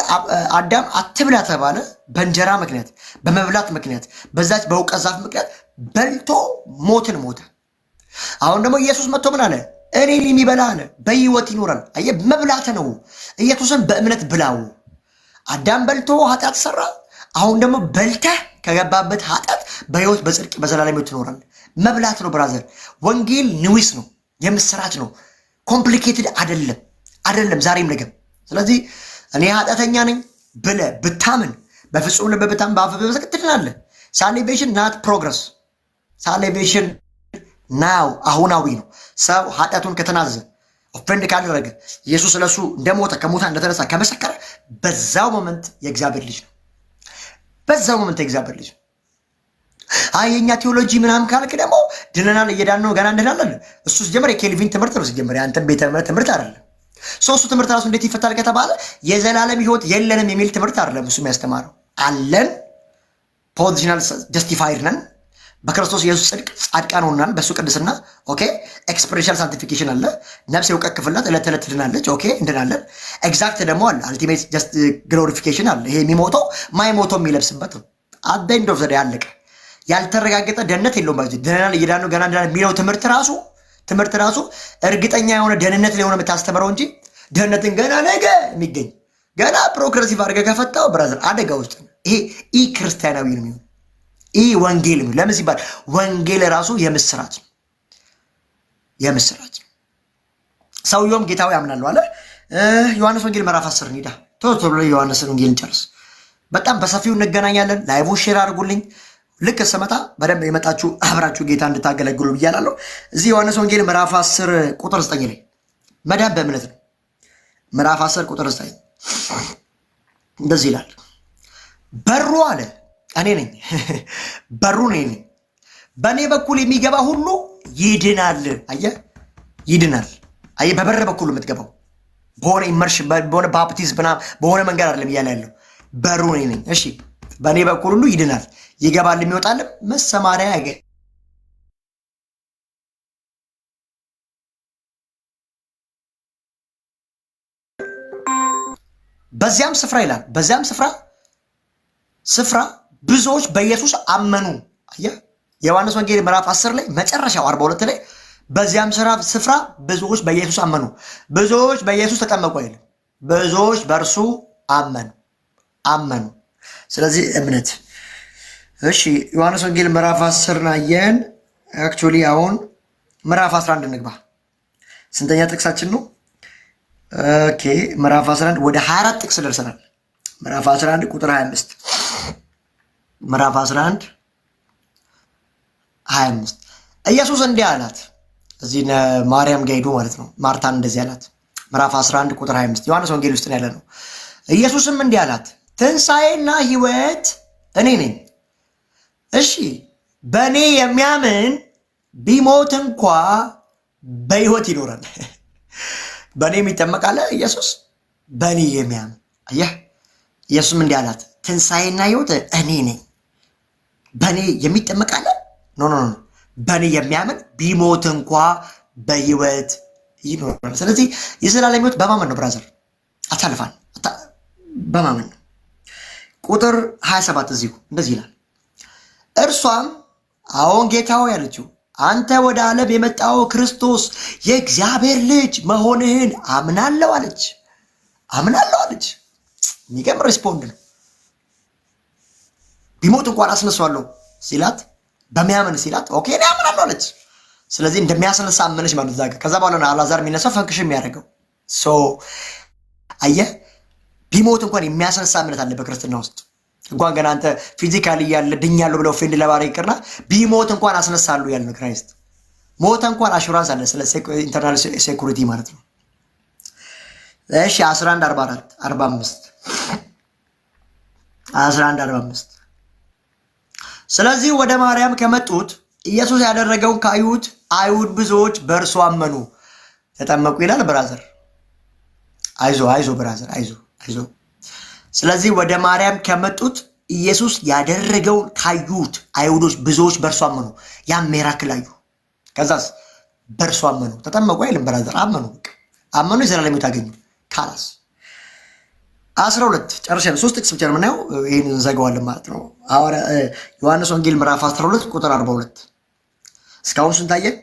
አዳም አትብላ ተባለ። በእንጀራ ምክንያት፣ በመብላት ምክንያት፣ በዛች በእውቀት ዛፍ ምክንያት በልቶ ሞትን ሞተ። አሁን ደግሞ ኢየሱስ መጥቶ ምን አለ? እኔን የሚበላ አለ በሕይወት ይኖራል። አየህ፣ መብላት ነው። ኢየሱስን በእምነት ብላው። አዳም በልቶ ኃጢአት ሰራ። አሁን ደግሞ በልተህ ከገባበት ኃጢአት በሕይወት በጽድቅ በዘላለም ሕይወት ትኖራል። መብላት ነው ብራዘር። ወንጌል ንዊስ ነው፣ የምስራች ነው። ኮምፕሊኬትድ አይደለም፣ አይደለም ዛሬም ነገም። ስለዚህ እኔ ኃጢአተኛ ነኝ ብለህ ብታምን፣ በፍጹም ልብ ብታምን፣ በአፍህ ብትመሰክር ትድናለህ። ሳሊቬሽን ናት ፕሮግረስ። ሳሊቬሽን ናው አሁናዊ ነው። ሰው ኃጢአቱን ከተናዘዘ ኦፌንድ ካደረገ ኢየሱስ ስለሱ እንደሞተ ከሙታን እንደተነሳ ከመሰከረ በዛው ሞመንት የእግዚአብሔር ልጅ ነው። በዛው ሞመንት የእግዚአብሔር ልጅ ነው። አይ የኛ ቴዎሎጂ ምናምን ካልክ ደግሞ ድነናል፣ እየዳን ነው፣ ገና እንድናለን። እሱ ሲጀመር የኬልቪን ትምህርት ነው። ሲጀመር የአንተን ቤተ እምነት ትምህርት አይደለም። እሱ ትምህርት ራሱ እንዴት ይፈታል ከተባለ የዘላለም ሕይወት የለንም የሚል ትምህርት አይደለም እሱ የሚያስተማረው። አለን፣ ፖዚሽናል ጀስቲፋይድ ነን፣ በክርስቶስ ኢየሱስ ጽድቅ ጻድቃን ሆነናል፣ በእሱ ቅድስና። ኦኬ። ኤክስፕሬሽናል ሳንቲፊኬሽን አለ። ነፍስ የእውቀት ክፍላት ዕለት ዕለት ትድናለች። ኦኬ፣ እንድናለን። ኤግዛክት ደግሞ አለ። አልቲሜት ጀስት ግሎሪፊኬሽን አለ። ይሄ የሚሞተው ማይሞተው የሚለብስበት ነው። አት ኤንድ ኦፍ ዘ ዴይ አለቀ። ያልተረጋገጠ ደህንነት የለውም። ባይዘ ድነናል፣ እየዳን ነው፣ ገና እንድናለን የሚለው ትምህርት ራሱ እርግጠኛ የሆነ ደህንነት ላይ ሆነ የምታስተምረው እንጂ ደህንነትን ገና ነገ የሚገኝ ገና ፕሮግረሲቭ አድርገህ ከፈታው ብራዘር አደጋ ውስጥ ነው። ይሄ ኢ ክርስቲያናዊ ነው የሚሆን፣ ይህ ወንጌል ነው። ለምን ሲባል ወንጌል ራሱ የምስራች ነው፣ የምስራች ነው። ሰውየውም ጌታዊ አምናለሁ አለ። ዮሐንስ ወንጌል ምዕራፍ 10 እንሂዳ። ቶሎ ዮሐንስን ወንጌል እንጨርስ። በጣም በሰፊው እንገናኛለን። ላይቡን ሼር አድርጉልኝ። ልክ ስመጣ በደንብ የመጣችሁ አብራችሁ ጌታ እንድታገለግሉ ብያላለሁ። እዚህ ዮሐንስ ወንጌል ምዕራፍ 10 ቁጥር 9 ላይ መዳን በእምነት ነው። ምዕራፍ 10 ቁጥር 9 እንደዚህ ይላል፣ በሩ አለ እኔ ነኝ፣ በሩ እኔ ነኝ፣ በእኔ በኩል የሚገባ ሁሉ ይድናል። አየህ፣ ይድናል። አየህ፣ በበር በኩል የምትገባው በሆነ ኢመርሽ በሆነ ባፕቲዝም በሆነ መንገድ አይደለም እያለ ያለው፣ በሩ እኔ ነኝ። እሺ፣ በእኔ በኩል ሁሉ ይድናል፣ ይገባል፣ የሚወጣልም መሰማሪያ ያገኝ። በዚያም ስፍራ ይላል፣ በዚያም ስፍራ ብዙዎች በኢየሱስ አመኑ። አየህ፣ የዮሐንስ ወንጌል ምዕራፍ 10 ላይ መጨረሻው 42 ላይ በዚያም ስፍራ ብዙዎች በኢየሱስ አመኑ። ብዙዎች በኢየሱስ ተጠመቁ አይልም፣ ብዙዎች በእርሱ አመኑ። ስለዚህ እምነት። እሺ፣ ዮሐንስ ወንጌል ምዕራፍ 10 ናየን። አክቹዋሊ አሁን ምዕራፍ 11 እንግባ። ስንተኛ ጥቅሳችን ነው? ኦኬ፣ ምዕራፍ 11 ወደ 24 ጥቅስ ደርሰናል። ምዕራፍ 11 ቁጥር 25 ምዕራፍ 11 25 ኢየሱስ እንዲህ አላት። እዚህ ማርያም ጋር ሄዱ ማለት ነው። ማርታን እንደዚህ አላት። ምዕራፍ 11 ቁጥር 25 ዮሐንስ ወንጌል ውስጥ ያለ ነው። ኢየሱስም እንዲህ አላት፣ ትንሣኤና ሕይወት እኔ ነኝ። እሺ፣ በእኔ የሚያምን ቢሞት እንኳ በሕይወት ይኖራል። በእኔ የሚጠመቃለ ኢየሱስ በእኔ የሚያምን። አየህ፣ ኢየሱስም እንዲህ አላት፣ ትንሣኤና ሕይወት እኔ ነኝ። በእኔ የሚጠመቃለ ኖ በእኔ የሚያምን ቢሞት እንኳ በሕይወት ይኖራል። ስለዚህ የዘላለም ሕይወት በማመን ነው ብራዘር፣ አታልፋል፣ በማመን ነው። ቁጥር 27 እዚሁ እንደዚህ ይላል፣ እርሷም አዎን ጌታ ሆይ አለችው። አንተ ወደ ዓለም የመጣው ክርስቶስ የእግዚአብሔር ልጅ መሆንህን አምናለሁ አለች። አምናለሁ አለች። የሚገርም ሪስፖንድ ነው። ቢሞት እንኳን አስነሳዋለሁ ሲላት በሚያምን ሲላት ኦኬ እኔ አምናለሁ አለች። ስለዚህ እንደሚያስነሳ አመነች ማለት ዛጋ። ከዛ በኋላ ነው አልዓዛር የሚነሳው ፈንክሽ የሚያደርገው። አየህ ቢሞት እንኳን የሚያስነሳ እምነት አለ በክርስትና ውስጥ። እንኳን ገና አንተ ፊዚካሊ ያለ ድኛለሁ ብለው ፌንድ ለባሪያ ይቅርና ቢሞት እንኳን አስነሳለሁ ያለ ክራይስት ሞተ እንኳን አሹራንስ አለ ስለ ኢንተርናል ሴኩሪቲ ማለት ነው። እሺ 11:45 ስለዚህ ወደ ማርያም ከመጡት ኢየሱስ ያደረገውን ካዩት አይሁድ ብዙዎች በእርሱ አመኑ ተጠመቁ ይላል። ብራዘር አይዞ ብራዘር አይዞ። ስለዚህ ወደ ማርያም ከመጡት ኢየሱስ ያደረገውን ካዩት አይሁዶች ብዙዎች በእርሱ አመኑ። ያም ሚራክል አዩ። ከዛስ በእርሱ አመኑ ተጠመቁ አይልም ብራዘር። አመኑ የዘላለም ሕይወት አገኙ። ካላስ 12 ጨርሰን 3 ጥቅስ ብቻ ነው የምናየው። ይሄን እንዘጋዋለን ማለት ነው። ዮሐንስ ወንጌል ምዕራፍ 12 ቁጥር 42 እስካሁን ስንት አየን?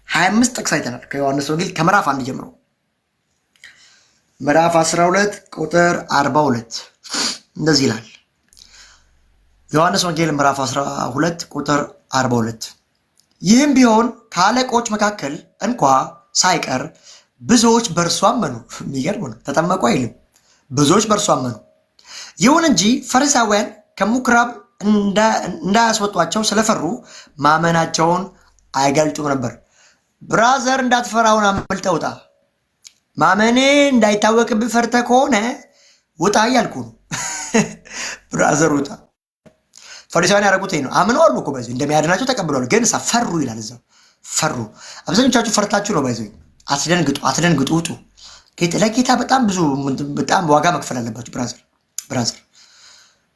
25 ጥቅስ አይተናል ከዮሐንስ ወንጌል ከምዕራፍ 1 ጀምሮ። ምዕራፍ 12 ቁጥር 42 እንደዚህ ይላል። ዮሐንስ ወንጌል ምዕራፍ 12 ቁጥር 42 ይህም ቢሆን ከአለቆች መካከል እንኳ ሳይቀር ብዙዎች በእርሱ አመኑ። የሚገርም ነው። ተጠመቁ አይልም፣ ብዙዎች በእርሱ አመኑ። ይሁን እንጂ ፈሪሳውያን ከምኩራብ እንዳያስወጧቸው ስለፈሩ ማመናቸውን አይገልጡም ነበር። ብራዘር እንዳትፈራውን አመልጠህ ውጣ። ማመኔ እንዳይታወቅብህ ፈርተህ ከሆነ ውጣ እያልኩ ነው። ብራዘር ውጣ። ፈሪሳውያን ያደረጉት ነው። አምነዋል እኮ በዚህ እንደሚያድናቸው ተቀብለዋል። ግን ፈሩ ይላል እዛው ፈሩ። አብዛኞቻችሁ ፈርታችሁ ነው ባይዘው። አትደንግጡ ውጡ። ለጌታ በጣም ዋጋ መክፈል አለባችሁ ብራዘር።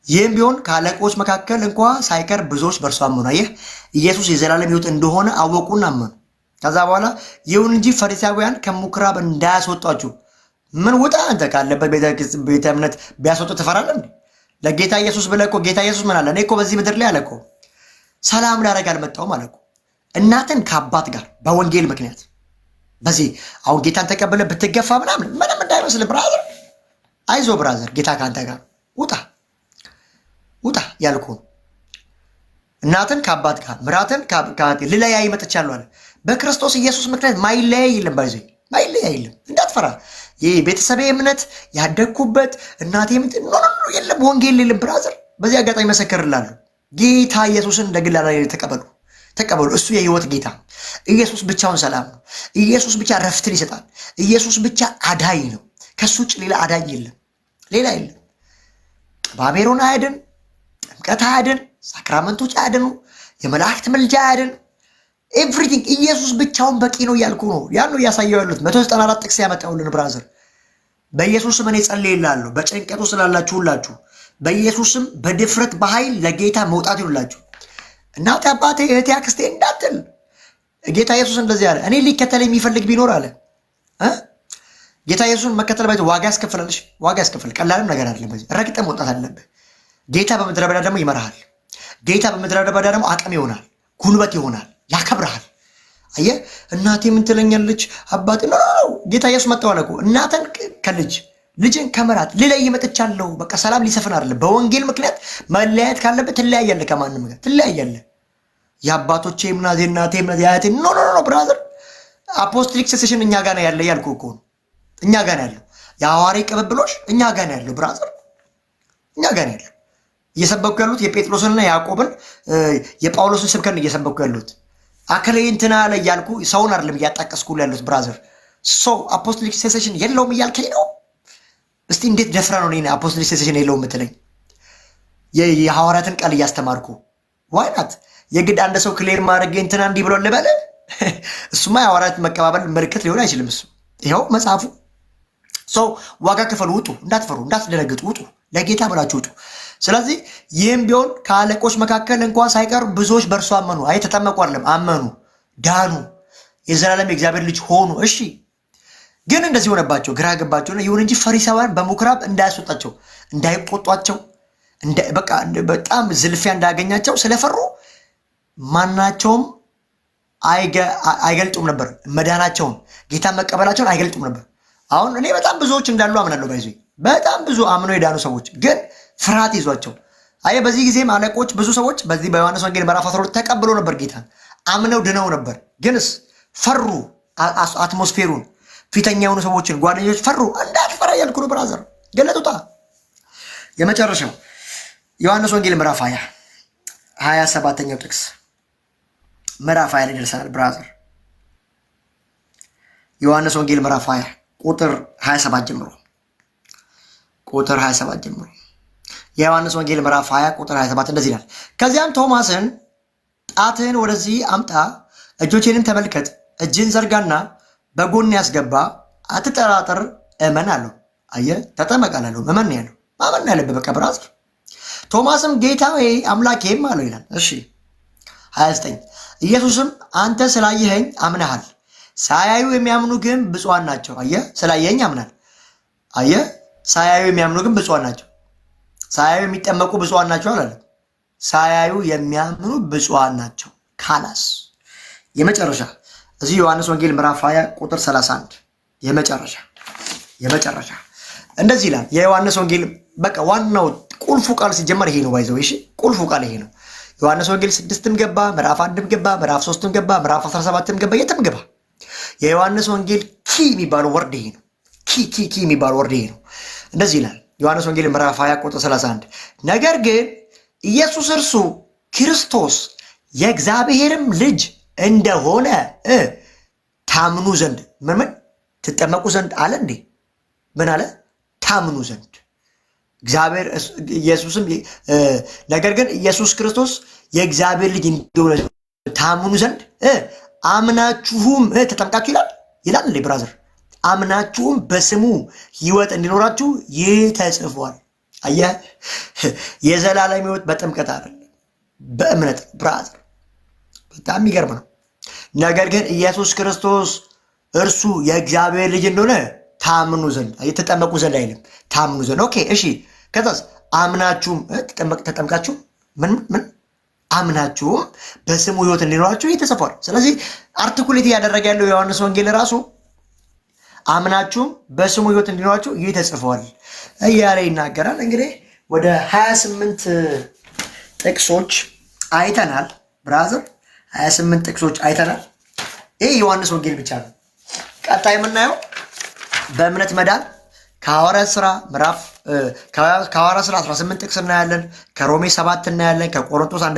ይህም ቢሆን ከአለቆች መካከል እንኳ ሳይቀር ብዙዎች በእርሱ አመኑ። አየህ ኢየሱስ የዘላለም ሕይወት እንደሆነ አወቁና አመኑ። ከዛ በኋላ ይሁን እንጂ ፈሪሳውያን ከምኩራብ እንዳያስወጧችሁ። ምን ውጣ አንተ ካለበት ቤተ እምነት ቢያስወጡ ትፈራለህ እንዴ? ለጌታ ኢየሱስ ብለህ እኮ ጌታ ኢየሱስ ምን አለ? እኔ እኮ በዚህ ምድር ላይ አለ እኮ ሰላም ላደርግ አልመጣሁም አለ እኮ። እናትን ከአባት ጋር በወንጌል ምክንያት በዚህ አሁን ጌታን ተቀበለ ብትገፋ ምንም እንዳይመስል ብራዘር፣ አይዞ ብራዘር፣ ጌታ ካንተ ጋር ውጣ ያልኩ እናትን ከአባት ጋር ምራትን ልለያይ መጥቻለሁ አለ። በክርስቶስ ኢየሱስ ምክንያት ማይለያይ የለም። ማይለያይ የለም። እንዳትፈራ። ይህ ቤተሰቤ እምነት ያደግኩበት እናቴ የለም፣ ወንጌል የለም ብራዘር። በዚህ አጋጣሚ መሰከርላለሁ። ጌታ ኢየሱስን እንደ ግል ተቀበሉ። እሱ የህይወት ጌታ። ኢየሱስ ብቻውን ሰላም ነው። ኢየሱስ ብቻ ረፍትን ይሰጣል። ኢየሱስ ብቻ አዳኝ ነው። ከሱ ውጭ ሌላ አዳኝ የለም፣ ሌላ የለም። ባቤሮን አያድን፣ ጥምቀት አያድን፣ ሳክራመንቶች አያድኑ፣ የመላእክት ምልጃ አያድን። ኤቭሪቲንግ ኢየሱስ ብቻውን በቂ ነው እያልኩ ነው። ያን ነው እያሳየው ያሉት። 194 ጥቅስ ያመጣውልን ብራዘር። በኢየሱስም እኔ ጸልይላለሁ በጭንቀቱ ስላላችሁ ሁላችሁ በኢየሱስም በድፍረት በኃይል ለጌታ መውጣት ይሁንላችሁ። እናቴ አባቴ እህቴ አክስቴ እንዳትል ጌታ ኢየሱስ እንደዚህ አለ። እኔ ሊከተል የሚፈልግ ቢኖር አለ ጌታ ኢየሱስን መከተል ባይቶ ዋጋ ያስከፍላልሽ። ዋጋ ያስከፍል። ቀላልም ነገር አይደለም። በዚህ ረግጠህ መውጣት አለብህ። ጌታ በምድረ በዳ ደግሞ ይመራሃል። ጌታ በምድረ በዳ ደግሞ አቅም ይሆናል፣ ጉልበት ይሆናል፣ ያከብርሃል። አየህ እናቴ ምን ትለኛለች አባቴ ነው። ጌታ ኢየሱስ መጣው አለ እኮ እናትን ልጅን ከመራት ልለይ መጥቻለሁ። በቃ ሰላም ሊሰፍን አይደለም። በወንጌል ምክንያት መለያየት ካለበት ትለያያለህ፣ ከማንም ጋር ትለያያለህ። የአባቶቼ እምነት የእናቴ እምነት የአያቴ ኖ ብራዘር። አፖስቶሊክ ሴሴሽን እኛ ጋር ነው ያለ ያልኩ እኮ ነው። እኛ ጋር ነው ያለው። የሐዋርያት ቅብብሎች እኛ ጋር ነው ያለው ብራዘር፣ እኛ ጋር ነው ያለው። እየሰበኩ ያሉት የጴጥሮስንና የያዕቆብን የጳውሎስን ስብከት ነው እየሰበኩ ያሉት። አከለ እንትና ላይ ያልኩ ሰውን አይደለም እያጣቀስኩ ያሉት ብራዘር። አፖስቶሊክ ሴሴሽን የለውም እያልከኝ ነው? እስቲ እንዴት ደፍራ ነው እኔ አፖስቶሊክ ሴሴሽን የለውም የምትለኝ? የሐዋርያትን ቃል እያስተማርኩ ዋይናት የግድ አንድ ሰው ክሌር ማድረግ እንትና እንዲህ ብሎ ልበል? እሱማ የሐዋርያት መቀባበል ምልክት ሊሆን አይችልም። እሱ ይኸው መጽሐፉ ዋጋ ክፈሉ፣ ውጡ፣ እንዳትፈሩ፣ እንዳትደነግጡ፣ ውጡ፣ ለጌታ ብላችሁ ውጡ። ስለዚህ ይህም ቢሆን ከአለቆች መካከል እንኳን ሳይቀሩ ብዙዎች በእርሱ አመኑ። አይ ተጠመቁ አይደለም፣ አመኑ፣ ዳኑ፣ የዘላለም የእግዚአብሔር ልጅ ሆኑ። እሺ ግን እንደዚህ ሆነባቸው፣ ግራ ገባቸው። ይሁን እንጂ ፈሪሳውያን በምኩራብ እንዳያስወጣቸው፣ እንዳይቆጧቸው፣ በቃ በጣም ዝልፊያ እንዳያገኛቸው ስለፈሩ ማናቸውም አይገልጡም ነበር። መዳናቸውን ጌታን መቀበላቸውን አይገልጡም ነበር። አሁን እኔ በጣም ብዙዎች እንዳሉ አምናለሁ። ባይዞ በጣም ብዙ አምነው የዳኑ ሰዎች ግን ፍርሃት ይዟቸው በዚህ ጊዜም አለቆች ብዙ ሰዎች በዚህ በዮሐንስ ወንጌል ምዕራፍ 12 ተቀብሎ ነበር ጌታን አምነው ድነው ነበር። ግንስ ፈሩ። አትሞስፌሩን ፊተኛ የሆኑ ሰዎችን ጓደኞች ፈሩ። እንዳትፈራ እያልኩ ነው ብራዘር። ገለጡታ። የመጨረሻው ዮሐንስ ወንጌል ምዕራፍ 27ኛው ጥቅስ ምዕራፍ 20 ላይ ደርሰናል ብራዘር። ዮሐንስ ወንጌል ምዕራፍ 20 ቁጥር 27 ጀምሮ የዮሐንስ ወንጌል ምዕራፍ 20 ቁጥር 27 እንደዚህ ይላል። ከዚያም ቶማስን ጣትህን ወደዚህ አምጣ፣ እጆቼንም ተመልከት፣ እጅን ዘርጋና በጎን ያስገባ፣ አትጠራጠር፣ እመን አለው። አየህ፣ ተጠመቅ አላለው፣ እመን ያለው። ማመን ያለብህ በቃ ብራዘር። ቶማስም ጌታዬ አምላኬም አለው ይላል። እሺ 29 ኢየሱስም አንተ ስላየኸኝ አምነሃል፣ ሳያዩ የሚያምኑ ግን ብፁዓን ናቸው። አየህ፣ ስላየኸኝ ያምናል። አየህ፣ ሳያዩ የሚያምኑ ግን ብፁዓን ናቸው። ሳያዩ የሚጠመቁ ብፁዓን ናቸው አላለም። ሳያዩ የሚያምኑ ብፁዓን ናቸው። ካላስ የመጨረሻ እዚህ ዮሐንስ ወንጌል ምዕራፍ 20 ቁጥር 31 የመጨረሻ እንደዚህ ይላል። የዮሐንስ ወንጌል በቃ ዋናው ቁልፉ ቃል ሲጀመር ይሄ ነው። ባይዘው እሺ፣ ቁልፉ ቃል ይሄ ነው። ዮሐንስ ወንጌል 6ም ገባ፣ ምዕራፍ 1ም ገባ፣ ምዕራፍ 3ም ገባ፣ ምዕራፍ 17ም ገባ፣ የትም ገባ። የዮሐንስ ወንጌል ኪ የሚባለው ወርድ ይሄ ነው። ኪ የሚባለው ወርድ ይሄ ነው። እንደዚህ ይላል ዮሐንስ ወንጌል ምዕራፍ 20 ቁጥር 31 ነገር ግን ኢየሱስ እርሱ ክርስቶስ የእግዚአብሔርም ልጅ እንደሆነ ታምኑ ዘንድ ምን ትጠመቁ ዘንድ አለ እንዴ? ምን አለ? ታምኑ ዘንድ እግዚአብሔር ኢየሱስም ነገር ግን ኢየሱስ ክርስቶስ የእግዚአብሔር ልጅ እንደሆነ ታምኑ ዘንድ አምናችሁም ተጠምቃችሁ ይላል እንዴ ብራዘር? አምናችሁም በስሙ ሕይወት እንዲኖራችሁ ይህ ተጽፏል። አየህ፣ የዘላለም ሕይወት በጥምቀት አይደለም በእምነት ብራዘር። በጣም የሚገርም ነው። ነገር ግን ኢየሱስ ክርስቶስ እርሱ የእግዚአብሔር ልጅ እንደሆነ ታምኑ ዘንድ የተጠመቁ ዘንድ አይልም፣ ታምኑ ዘንድ። ኦኬ እሺ። ከዛስ አምናችሁም ተጠምቃችሁ ምን አምናችሁም በስሙ ሕይወት እንዲኖራችሁ ይህ ተጽፏል። ስለዚህ አርቲኩሌት እያደረገ ያለው የዮሐንስ ወንጌል ራሱ አምናችሁም በስሙ ሕይወት እንዲኖራችሁ ይህ ተጽፏል እያለ ይናገራል። እንግዲህ ወደ 28 ጥቅሶች አይተናል ብራዘር፣ 28 ጥቅሶች አይተናል። ይህ ዮሐንስ ወንጌል ብቻ ነው። ቀጣይ የምናየው በእምነት መዳን ከሐዋርያት ሥራ ምዕራፍ ከሐዋርያት ሥራ 18 ጥቅስ እናያለን። ከሮሜ 7 እናያለን። ከቆሮንቶስ 1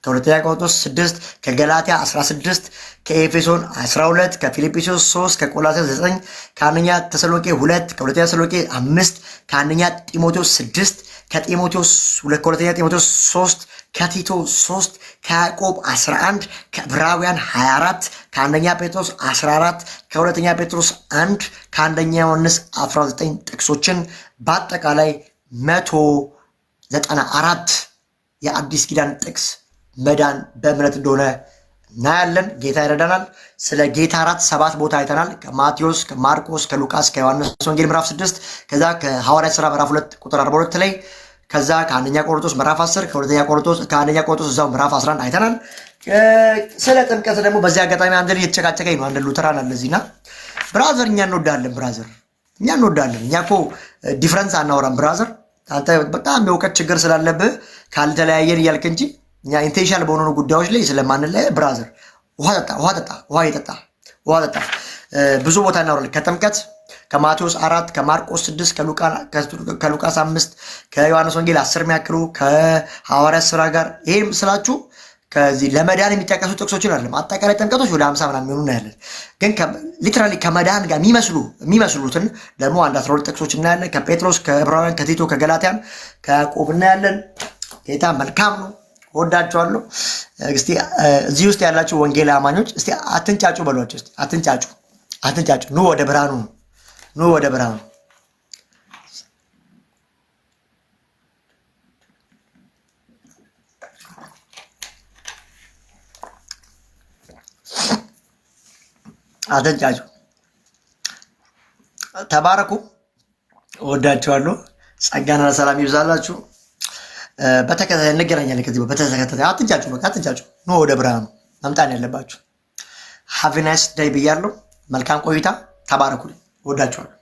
ከሁለተኛ ቆሮንቶስ 6 ከገላትያ 16 ከኤፌሶን 12 ከፊልጵስዩስ 3 ከቆላስይስ 9 ከአንደኛ ተሰሎንቄ 2 ከሁለተኛ ተሰሎንቄ 5 ከአንደኛ ጢሞቴዎስ 6 ከሁለተኛ ጢሞቴዎስ 3 ከቲቶ 3 ከያዕቆብ 11 ከዕብራውያን 24 ከአንደኛ ጴጥሮስ 14 ከሁለተኛ ጴጥሮስ 1 ከአንደኛ ዮሐንስ 19 ጥቅሶችን በአጠቃላይ 194 የአዲስ ኪዳን ጥቅስ መዳን በእምነት እንደሆነ እናያለን። ጌታ ይረዳናል። ስለ ጌታ እራት 7 ቦታ አይተናል። ከማቴዎስ፣ ከማርቆስ፣ ከሉቃስ፣ ከዮሐንስ ወንጌል ምዕራፍ 6 ከዛ ከሐዋርያት ሥራ ምዕራፍ 2 ቁጥር 42 ላይ ከዛ ከአንደኛ ቆሮንቶስ ምዕራፍ 10 ከአንደኛ ቆሮንቶስ እዛው ምዕራፍ 11 አይተናል። ስለ ጥምቀት ደግሞ በዚህ አጋጣሚ አንድ ልጅ የተጨቃጨቀኝ ነው። አንድ ሉተራን አለ እዚህና ብራዘር እኛ እንወዳለን ብራዘር እኛ እንወዳለን። እኛ እኮ ዲፍረንስ አናወራም ብራዘር። አንተ በጣም የእውቀት ችግር ስላለብህ ካልተለያየን እያልክ እንጂ እኛ ኢንቴንሽናል በሆኑ ጉዳዮች ላይ ስለማንለያይ ብራዘር ውሃ ጠጣ። ብዙ ቦታ እናወራለን። ከጥምቀት ከማቴዎስ 4 ከማርቆስ 6 ከሉቃስ 5 ከዮሐንስ ወንጌል 10 የሚያክሉ ከሐዋርያት ሥራ ጋር ይሄም ስላችሁ ከዚህ ለመዳን የሚጠቀሱ ጥቅሶችን አይደለም። አጠቃላይ ጥምቀቶች ወደ 50 ምናምን የሚሆኑ እናያለን። ግን ሊትራሊ ከመዳን ጋር የሚመስሉትን ደግሞ 12 ጥቅሶች እናያለን። ከጴጥሮስ፣ ከዕብራውያን፣ ከቲቶ፣ ከገላትያን፣ ከያዕቆብ እናያለን። ጌታ መልካም ነው። ወዳችኋለሁ። እስቲ እዚህ ውስጥ ያላችሁ ወንጌል አማኞች እስቲ አትንጫጩ በሏቸው። እስቲ አትንጫጩ። ኑ ወደ ብርሃኑ። አትንጫጩ። ተባረኩ። ወዳችኋለሁ። ጸጋና ሰላም ይብዛላችሁ። በተከታታይ እንገናኛለን። ከዚህ በተከታታይ አትንጫጩ፣ በቃ አትንጫጩ። ኖ ወደ ብርሃኑ መምጣት ያለባችሁ። ሃቭ ናይስ ዳይ ብያለሁ። መልካም ቆይታ። ተባረኩልኝ። ወዳችኋለሁ።